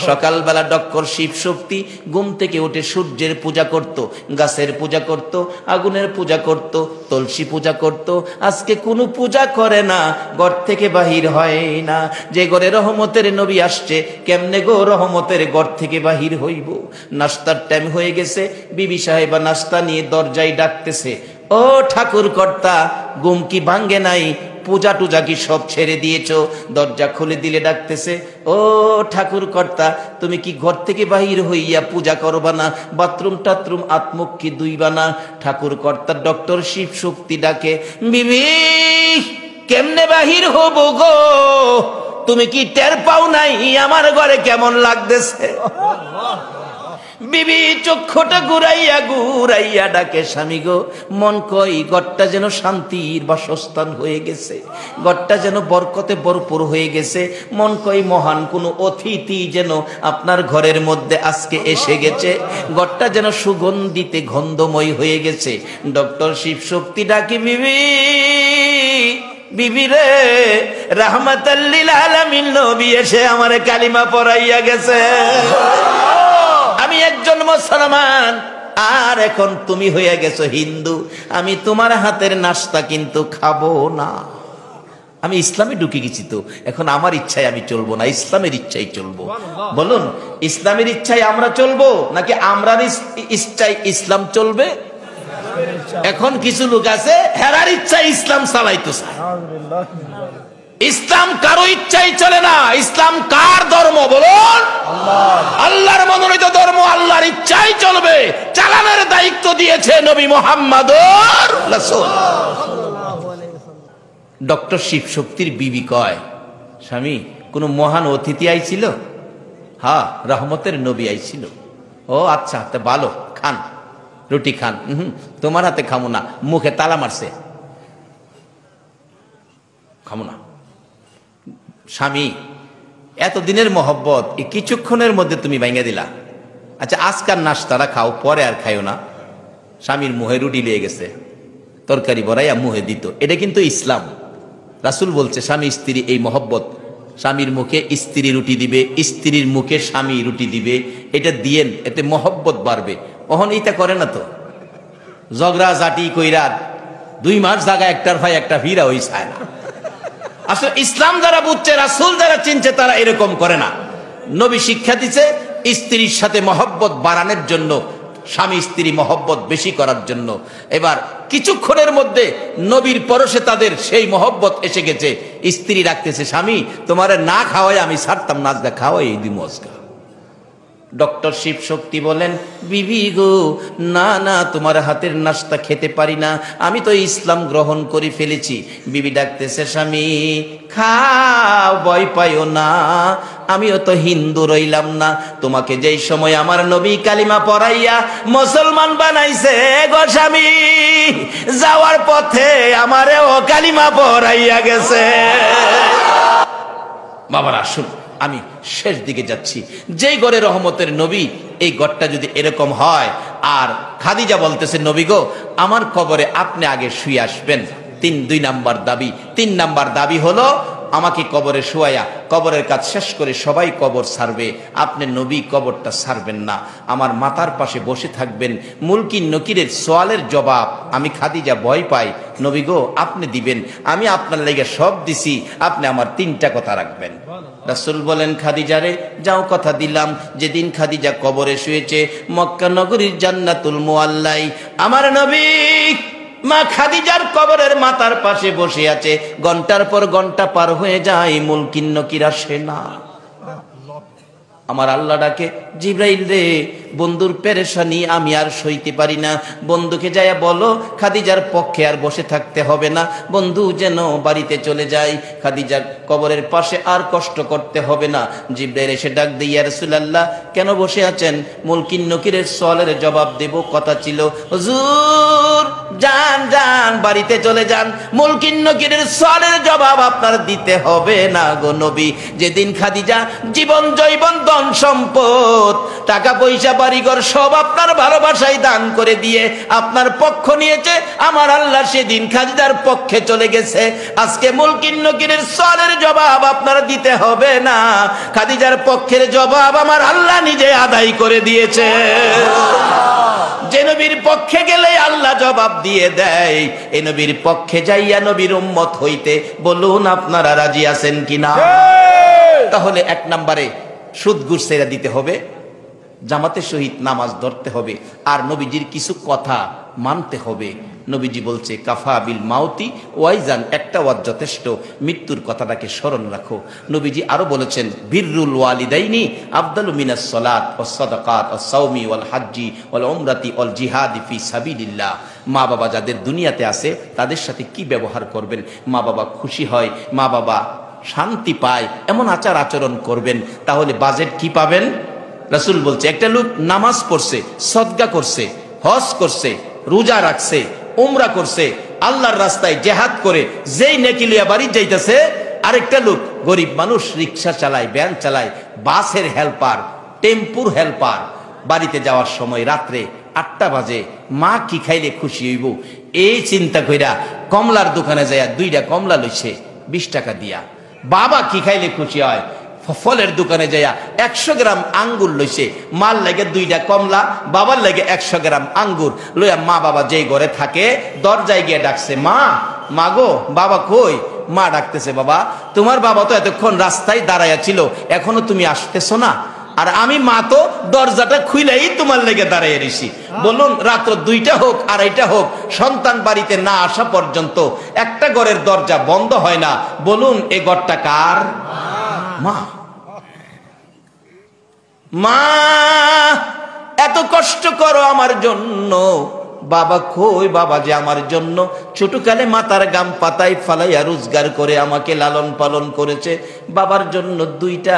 সকালবেলা ডক্টর শিব শক্তি ঘুম থেকে উঠে সূর্যের পূজা করত, গাছের পূজা করত, আগুনের পূজা করত, তুলসী পূজা করত। আজকে কোনো পূজা করে না, ঘর থেকে বাহির হয় না। যে ঘরে রহমতের নবী আসছে, কেমনে গো রহমতের ঘর থেকে বাহির হইব। নাস্তার টাইম হয়ে গেছে, বিবি সাহেবা নাস্তা নিয়ে দরজায় ডাকতেছে, ও ঠাকুর কর্তা ঘুম কি ভাঙ্গে নাই, পূজা টুজা কি সব ছেড়ে দিয়েছো? দরজা খুলে দিলে ডাকতেছে, ও ঠাকুর কর্তা তুমি কি ঘর থেকে বাহির হইয়া পূজা করবা না, বাথরুম টাথরুম আত্মুখ কি দুইবা না? ঠাকুর কর্তা ডক্টর শিব শক্তি ডাকে, বিবি কেমনে বাহির হব গো, তুমি কি টের পাও নাই আমার ঘরে কেমন লাগতেছে? বিবি চক্ষুটা ঘুরাইয়া ঘুরাইয়া ডাকে, স্বামী গো মন কই ঘরটা যেন শান্তির বাসস্থান হয়ে গেছে, ঘরটা যেন বরকতে ভরপুর হয়ে গেছে, মন কই মহান কোনো অতিথি যেন আপনার ঘরের মধ্যে আজকে এসে গেছে, ঘরটা যেন সুগন্ধিতে গন্ধময় হয়ে গেছে। ডক্টর শিব শক্তি ডাকি, বিবি বিবি রে রাহমাতাল লিল আলামিন নবী এসে আমারে কালিমা পড়াইয়া গেছে, আমি একজন মুসলমান আর এখন তুমি হয়ে গেছো হিন্দু, আমি তোমার হাতের নাস্তা কিন্তু খাবো না। আমি ইসলামে ঢুকে গেছি, তো এখন আমার ইচ্ছায় আমি চলবো না, ইসলামের ইচ্ছাই চলবো। বলুন ইসলামের ইচ্ছায় আমরা চলবো নাকি আমরার ইচ্ছায় ইসলাম চলবে? এখন কিছু লোক আছে হেরার ইচ্ছায় ইসলাম চালাইতেছে। ইসলাম কারো ইচ্ছাই চলে না। ইসলাম কার ধর্ম বলুন? আল্লাহর মনোনীত ধর্ম, আল্লাহর ইচ্ছাই চলবে। চালানোর দায়িত্ব দিয়েছে নবী মুহাম্মদুর রাসূল। ডক্টর শিব শক্তির বিবি কয়, স্বামী কোন মহান অতিথি আইছিল? হ্যাঁ রহমতের নবী আইছিল। ও আচ্ছা তা ভালো, খান রুটি খান। তোমার হাতে খামো না, মুখে তালা মারছে, খামো না। স্বামী এতদিনের মহব্বত এই কিছুক্ষণের মধ্যে তুমি ভাঙে দিলা। আচ্ছা আজকার নাস্তারা খাও, পরে আর খাইও না। স্বামীর মুহে রুটি লেগে গেছে, তরকারি ভরাইয়া মুহে দিত। এটা কিন্তু ইসলাম। রাসূল বলছে স্বামী স্ত্রী এই মহব্বত, স্বামীর মুখে স্ত্রী রুটি দিবে, স্ত্রীর মুখে স্বামী রুটি দিবে, এটা দিয়েন, এতে মহব্বত বাড়বে। ওহন এইটা করে না তো, ঝগড়া জাটি কইরা 2 মাস জায়গা একটার ভাই একটা ভিড়া ওই চায় না। আসলে ইসলাম যারা বুঝছে, রাসূল যারা চিনছে, তারা এরকম করে না। নবী শিক্ষা দিছে স্ত্রীর সাথে মহব্বত বাড়ানোর জন্য, স্বামী স্ত্রী মহব্বত বেশি করার জন্য। এবার কিছুক্ষণের মধ্যে নবীর পরশে তাদের সেই মহব্বত এসে গেছে। স্ত্রী রাখতেছে, স্বামী তোমারে না খাওয়াই আমি ছাড়তাম না, আজকে খাওয়াই এই দিমু আজকে। ডক্টর শিব শক্তি বলেন, বিবি গো না না তোমার হাতের নাস্তা খেতে পারি না, আমি তো ইসলাম গ্রহণ করে ফেলেছি। বিবি ডাকতেছে, স্বামী খাও ভয় পাইও না, আমিও তো হিন্দু রইলাম না। তোমাকে যেই সময় আমার নবী কালিমা পড়াইয়া মুসলমান বানাইছে গো স্বামী, যাওয়ার পথে আমারেও কালিমা পড়াইয়া গেছে। বাবার আসুন, আমি শেষ দিকে যাচ্ছি। যেই ঘরে রহমতের নবী, এই ঘরটা যদি এরকম হয়। আর খাদিজা বলতেছে, নবী গো আমার কবরে আপনি আগে শুয়ে আসবেন। 2 নাম্বার দাবি। 3 নাম্বার দাবি হলো আমাকে কবরে শুয়াইয়া কবরের কাজ শেষ করে সবাই কবর ছাড়বে, আপনি নবী কবরটা ছাড়বেন না, আমার মাথার পাশে বসে থাকবেন। মুলকি নকিরের সওয়ালের জবাব আমি খাদিজা ভয় পাই, নবী গো আপনি দিবেন, আমি আপনার লেগে সব দিছি, আপনি আমার 3টা কথা রাখবেন। রাসূল বলেন, খাদিজারে যাও কথা দিলাম। যেদিন খাদিজা কবরে শুয়েছে মক্কা নগরীর জান্নাতুল মুআল্লাই, আমার নবী মা খাদিজার কবরের মাথার পাশে বসে আছে। ঘন্টার পর ঘন্টা পার হয়ে যায়, মুলকিন নকির আসে না। আমার আল্লাহ ডাকে, জিব্রাইল রে, বন্ধুর পেরেশানি আমি আর সইতে পারি না, বন্ধুকে যাইয়া বলো খাদিজার পক্ষে আর বসে থাকতে হবে না, বন্ধু যেন বাড়িতে চলে যায়, খাদিজার কবরের পাশে আর কষ্ট করতে হবে না। জিব্রাইল এসে ডাক দিয়ে, ইয়া রাসূলুল্লাহ কেন বসে আছেন? মুলকিন নকিরের সওয়ালের জবাব দেব কথা ছিল। হুজুর যান যান, বাড়িতে চলে যান, মুলকিন নকিরের সওয়ালের জবাব আপনার দিতে হবে না গো নবী। যেদিন খাদিজা জীবন জৈবন ধন সম্পদ টাকা পয়সা বাড়িঘর সব আপনার ভালোবাসায় দান করে দিয়ে আপনার পক্ষ নিয়েছে, আমার আল্লাহ সেদিন খাদিজার পক্ষে চলে গেছে। আজকে মুলকিন নকিরের সওয়ালের জবাব আপনার দিতে হবে না, খাদিজার পক্ষের জবাব আমার আল্লাহ নিজে আদায় করে দিয়েছে। যে নবীর পক্ষে গেলে আল্লাহ জবাব দিয়ে দেয়, এই নবীর পক্ষে যাইয়া নবীর উম্মত হইতে বলুন আপনারা রাজি আছেন কিনা? তাহলে এক নম্বরে সুদ ঘুষ ছেড়ে দিতে হবে, জামাতের সহিত নামাজ ধরতে হবে, আর নবীজির কিছু কথা মানতে হবে। নবীজি বলছে কাফা বিল মাউতি ওয়াইজান, একটা ওয়াজ যথেষ্ট, মৃত্যুর কথাটাকে স্মরণ রাখো। নবীজি আরো বলেছেন বিররুল ওয়ালিদাইনি আফদালু মিনাস সালাত ওয়াস সাদাকাত ওয়াস সাওমি ওয়াল হাজ্জি ওয়াল উমরাতি ওয়াল জিহাদি ফি সাবিলিল্লাহ। মা বাবা যাদের দুনিয়াতে আছে তাদের সাথে কি ব্যবহার করবেন, মা বাবা খুশি হয়, মা বাবা শান্তি পায়, এমন আচার আচরণ করবেন, তাহলে বাজেট কি পাবেন? রাসূল বলছে একটা লোক নামাজ পড়ছে, সদকা করছে, হজ করছে, রোজা রাখছে, উমরা করছে, আল্লাহর রাস্তায় জিহাদ করে যেই নেকি লিয়া বাড়ি যাইতেছে, আরেকটা লোক গরিব মানুষ রিকশা চালায়, ভ্যান চালায়, বাসের হেল্পার, টেম্পুর হেল্পার, বাড়িতে যাওয়ার সময় রাত্রে 8টা বাজে মা কি খাইলে খুশি হইব এই চিন্তা কইরা কমলার দোকানে যাইয়া 2টা কমলা লইছে 20 টাকা দিয়া। বাবা কি খাইলে খুশি হয়? ফলের দোকানে যাইয়া 100 গ্রাম আঙ্গুর লইছে, মার লাগে 2টা কমলা, বাবার লাগে 100 গ্রাম আঙ্গুর লইয়া মা বাবা যেই ঘরে থাকে দরজায় গিয়ে ডাকছে, মা, মা গো, বাবা কই? মা ডাকতেছে, বাবা তোমার বাবা তো এতক্ষণ রাস্তায় দাঁড়াইয়া ছিল, এখনো তুমি আসতেছো না? আর আমি মা তো দরজাটা খুইলাই তোমার লেগে দাঁড়াইয়া রইছি। বলুন রাত্র 2টা হোক 2:30 হোক, সন্তান বাড়িতে না আসা পর্যন্ত একটা ঘরের দরজা বন্ধ হয় না। বলুন এ ঘরটা কার? মা। মা এত কষ্ট করো আমার জন্য, বাবা কই? বাবা যে আমার জন্য ছোটকালে মাথার গাম পাতায় ফালাইয়া রোজগার করে আমাকে লালন পালন করেছে। বাবার জন্য 2টা,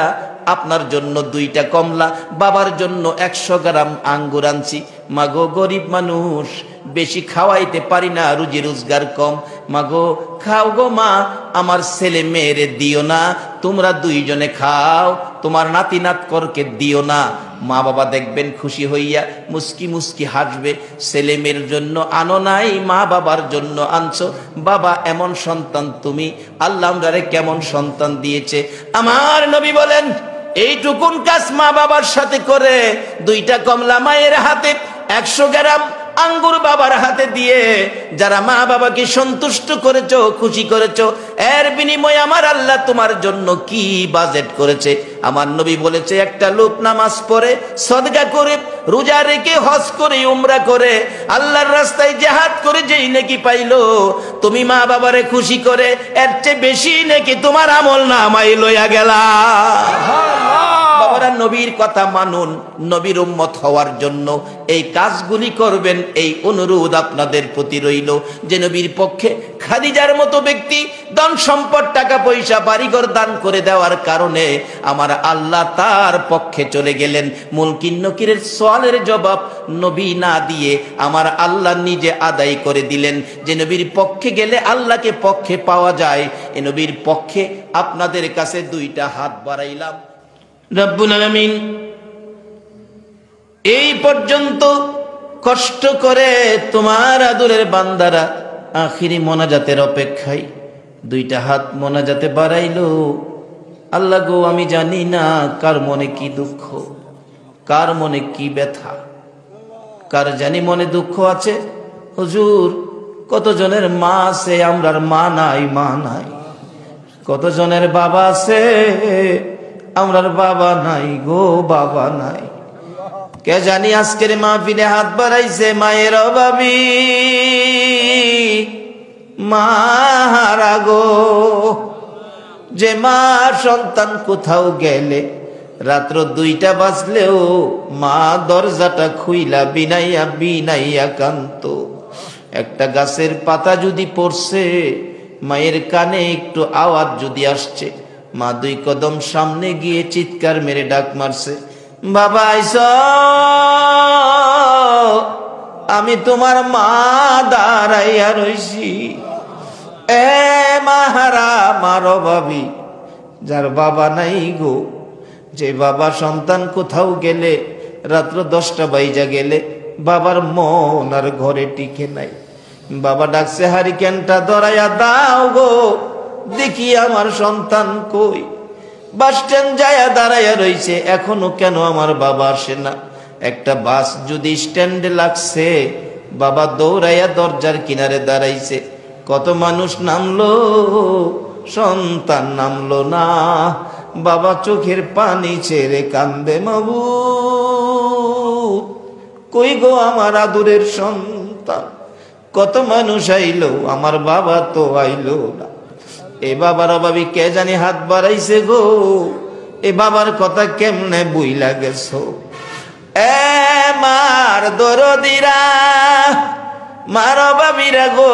আপনার জন্য 2টা কমলা, বাবার জন্য 100 গ্রাম আঙ্গুর আনছি। মাগো গরিব মানুষ, বেশি খাওয়াইতে পারি না, রুজি রোজগার কম, মাগো খাও গো মা, আমার ছেলে মেয়েরে দিও না, তোমরা 2 জনে খাও, তোমার নাতি নাতকরকে দিও না। মা বাবা দেখবেন খুশি হইয়া মুস্কি মুস্কি হাসবে। ছেলে মেয়ের জন্য আনো নাই, মা বাবার জন্য আনছো। বাবা এমন সন্তান তুমি, আল্লাহ আমরারে কেমন সন্তান দিয়েছে। আমার নবী বলেন এইটুকুন কাজ মা বাবার সাথে করে 2টা কমলা মায়ের হাতে, 100 গ্রাম আঙ্গুর বাবার হাতে দিয়ে যারা মা বাবাকে সন্তুষ্ট করেছো, খুশি করেছো, এর বিনিময়ে আমার আল্লাহ তোমার জন্য কি বাজেট করেছে। আমার নবী বলেছে একটা লোক নামাজ পড়ে, সদকা করে, রোজা রেখে, হজ করে, উমরা করে, আল্লাহর রাস্তায় জিহাদ করে যেই নেকি পাইলো, তুমি মা বাবারে খুশি করে এর চেয়ে বেশি নেকি তোমার আমল নামায় লইয়া গেলা। বাবারা নবীর কথা মানুন, নবীর উম্মত হওয়ার জন্য এই কাজগুলি করবেন, এই অনুরোধ আপনাদের প্রতি রইল। যে নবীর পক্ষে খাদিজার মতো ব্যক্তি ধন সম্পদ, টাকা পয়সা, বাড়িঘর দান করে দেওয়ার কারণে আমার আল্লাহ তার পক্ষে চলে গেলেন। মুলকিন নকিরের সওয়ালের জবাব নবী না দিয়ে আমার আল্লাহ নিজে আদায় করে দিলেন। যে নবীর পক্ষে গেলে আল্লাহকে পক্ষে পাওয়া যায়, এ নবীর পক্ষে আপনাদের কাছে 2টা হাত বাড়াইলাম। রব্বুল আলামিন এই পর্যন্ত কষ্ট করে তোমার আদরের বান্দারা আখিরি মোনাজাতের অপেক্ষায় 2টা হাত মোনাজাতে বাড়াইলো। আল্লাহ গো, আমি জানি না কার মনে কি দুঃখ, কার মনে কি ব্যথা, কার জানি মনে দুঃখ আছে। হুজুর কতজনের মা আছে, আমরার মা নাই, মা নাই। কতজনের বাবা আছে, আমরার বাবা নাই গো, বাবা নাই। কে জানি আজকের মাহফিলে হাত বাড়াইছে মায়ের অভাবী, মা হারা গো। যে মা সন্তান কোথাও গেলে রাত্র 2টা বাজলেও মা দরজাটা খুইলা বিনাইয়া বিনাইয়া কান্ত। একটা গাছের পাতা যদি পড়ছে, মায়ের কানে একটু আওয়াজ যদি আসছে, মা 2 কদম সামনে গিয়ে চিৎকার মেরে ডাক মারছে, বাবা আইসো, আমি তোমার মা দাঁড়াইয়া রইছি। এ মাহারা মারো ভাবি, যার বাবা নাই গো, যে বাবা সন্তান কোথাও গেলে রাত্র 10টা বাইজা গেলে বাবার মন আর ঘরে টিকে নাই। বাবা ডাকছে, হারিকেনটা ধরাইয়া দাও গো, দেখি আমার সন্তান কই। বাস স্ট্যান্ড যায়া দাঁড়াইয়া রইছে, এখনো কেন আমার বাবা আসে না। একটা বাস যদি স্ট্যান্ডে লাগছে, বাবা দৌড়াইয়া দরজার কিনারে দাঁড়াইছে। কত মানুষ নামলো, সন্তান নামলো না। বাবা চোখের পানি ছেড়ে কান্দে, মাবুদ কই গো আমার আদরের সন্তান। কত মানুষ আইলো, আমার বাবা তো আইলো না। এ বাবার অভাবী কে জানি হাত বাড়াইছে গো, এ বাবার কথা কেমনে বুইলা গেছো। এ মার দরদিরা, মার অভাবীরা গো,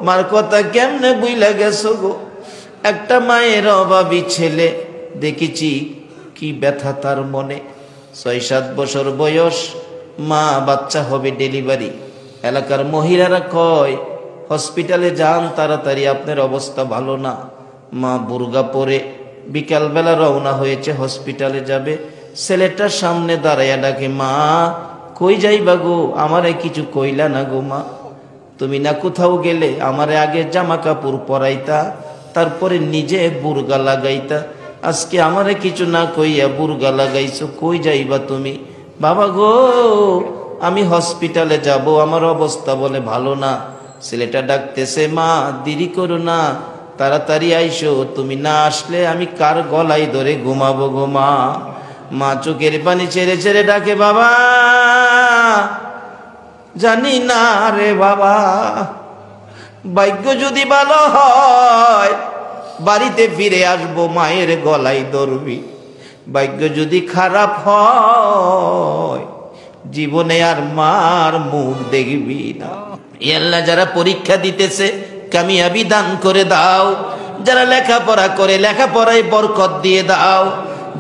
মার কথা কেমনে বুইলা গেছো গো। একটা মায়ের অভাবী ছেলে দেখেছি, কি ব্যথা তার মনে। 6-7 বছর বয়স, মা বাচ্চা হবে ডেলিভারি। এলাকার মহিলারা কয়, হসপিটালে যান তাড়াতাড়ি, আপনার অবস্থা ভালো না। মা বুরগা পরে বিকালবেলা রওনা হয়েছে, হসপিটালে যাবে। ছেলেটা সামনে দাঁড়াইয়া ডাকে, মা কই যাইবা গো, আমারে কিছু কইলা না গো মা। তুমি না কোথাও গেলে আমারে আগে জামা কাপড় পরাইতা, তারপরে নিজে বুরগা লাগাইতা। আজকে আমারে কিছু না কইয়া বুরগা লাগাইছো, কই যাইবা তুমি? বাবা গো, আমি হসপিটালে যাব, আমার অবস্থা বলে ভালো না। ছেলেটা ডাকতেছে, মা দেরি করো না, তাড়াতাড়ি আইসো, তুমি না আসলে আমি কার গলায় ধরে ঘুমাবো গো মা। মা চোখের পানি ছেড়ে ছেড়ে ডাকে, বাবা জানি না রে বাবা, ভাগ্য যদি ভালো হয় বাড়িতে ফিরে আসবো, মায়ের গলায় ধরবি। ভাগ্য যদি খারাপ হয় জীবনে আর মার মুখ দেখবি না। আল্লাহ, যারা পরীক্ষা দিতেছে কামিয়াবি দান করে দাও, যারা লেখাপড়া করে লেখাপড়ায় বরকত দিয়ে দাও,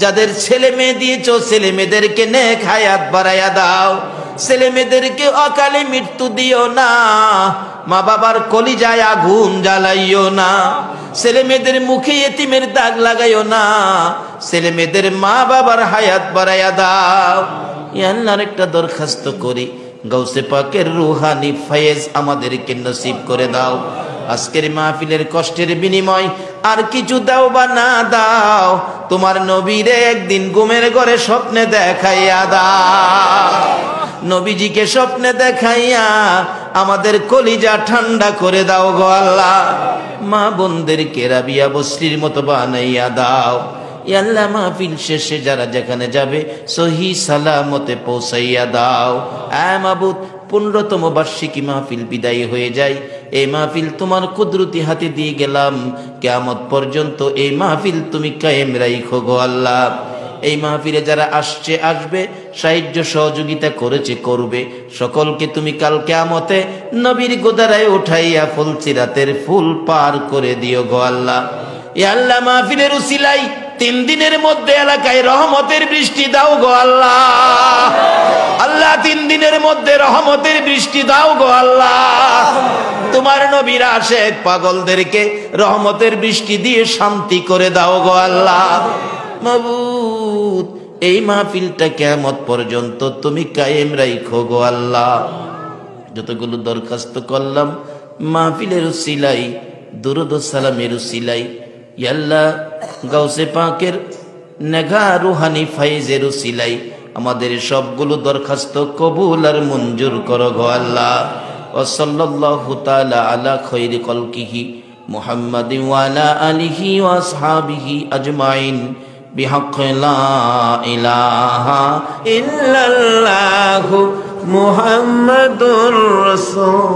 যাদের ছেলে মেয়ে দিয়েছো ছেলে মেয়েদেরকে নেক হায়াত বাড়াইয়া দাও, ছেলে মেয়েদেরকে অকালে মৃত্যু দিও না, মা বাবার কলিজায় আগুন জ্বালাইও না, ছেলে মেয়েদের মুখে এতিমের দাগ লাগাইও না, ছেলে মেয়েদের মা বাবার হায়াত বাড়াইয়া দাও। আল্লাহর একটা দরখাস্ত করি, গাউসে পাকের রুহানি ফয়েজ আমাদেরকে নসিব করে দাও। আজকের মাহফিলের কষ্টের বিনিময় আর কিছু দাও বা না দাও, তোমার নবীরে একদিন ঘুমের ঘরে স্বপ্নে দেখাইয়া দাও। নবীজিকে স্বপ্নে দেখাইয়া আমাদের কলিজা ঠান্ডা করে দাও গো আল্লাহ। মা বোনদেরকে রাবিয়া বসরির মতো বানাইয়া দাও। আল্লাহ, মাহফিল শেষে যারা যেখানে যাবে সহি সালামতে পৌঁছাইয়া দাও। মাবুদ, 15তম বার্ষিকী মাহফিল বিদায় হয়ে যায়, এই মাহফিল তোমার কুদরতি হাতে দিয়ে গেলাম। কিয়ামত পর্যন্ত এই মাহফিল তুমি কায়েম রাখো গো আল্লাহ। এই মাহফিলে যারা আসছে আসবে, সাহায্য সহযোগিতা করেছে করবে, সকলকে তুমি কাল কিয়ামতে নবীর গোদারায় উঠাইয়া ফুলসিরাতের ফুল পার করে দিও গো আল্লাহ। আল্লাহ, মাহফিলের উসিলাই 3 দিনের মধ্যে এলাকায় রহমতের বৃষ্টি দাও গো আল্লাহ। আল্লাহ, 3 দিনের মধ্যে রহমতের বৃষ্টি দাও গো আল্লাহ। তোমার নবীর আশিক পাগলদেরকে রহমতের বৃষ্টি দিয়ে শান্তি করে দাও গো আল্লাহ। মাবুদ, এই মাহফিলটা কিয়ামত পর্যন্ত তুমি কায়েম রাখো গো আল্লাহ। যতগুলো দরখাস্ত করলাম মাহফিলের উসিলাই, দুরূদ ও সালামের উসিলাই, আল্লাহ গাউসে পাকের নেগা রুহানি ফাইজের উসিলাই আমাদের সবগুলো দরখাস্ত কবুল আর মঞ্জুর করো গো আল্লাহ। ওয়া সাল্লাল্লাহু তাআলা আলা খায়রি খালকিহি মুহাম্মাদিন ওয়া আলা আলিহি ওয়া আসহাবিহি আজমাইন বিহাক্কি লা ইলাহা ইল্লাল্লাহু মুহাম্মাদুর রাসূল।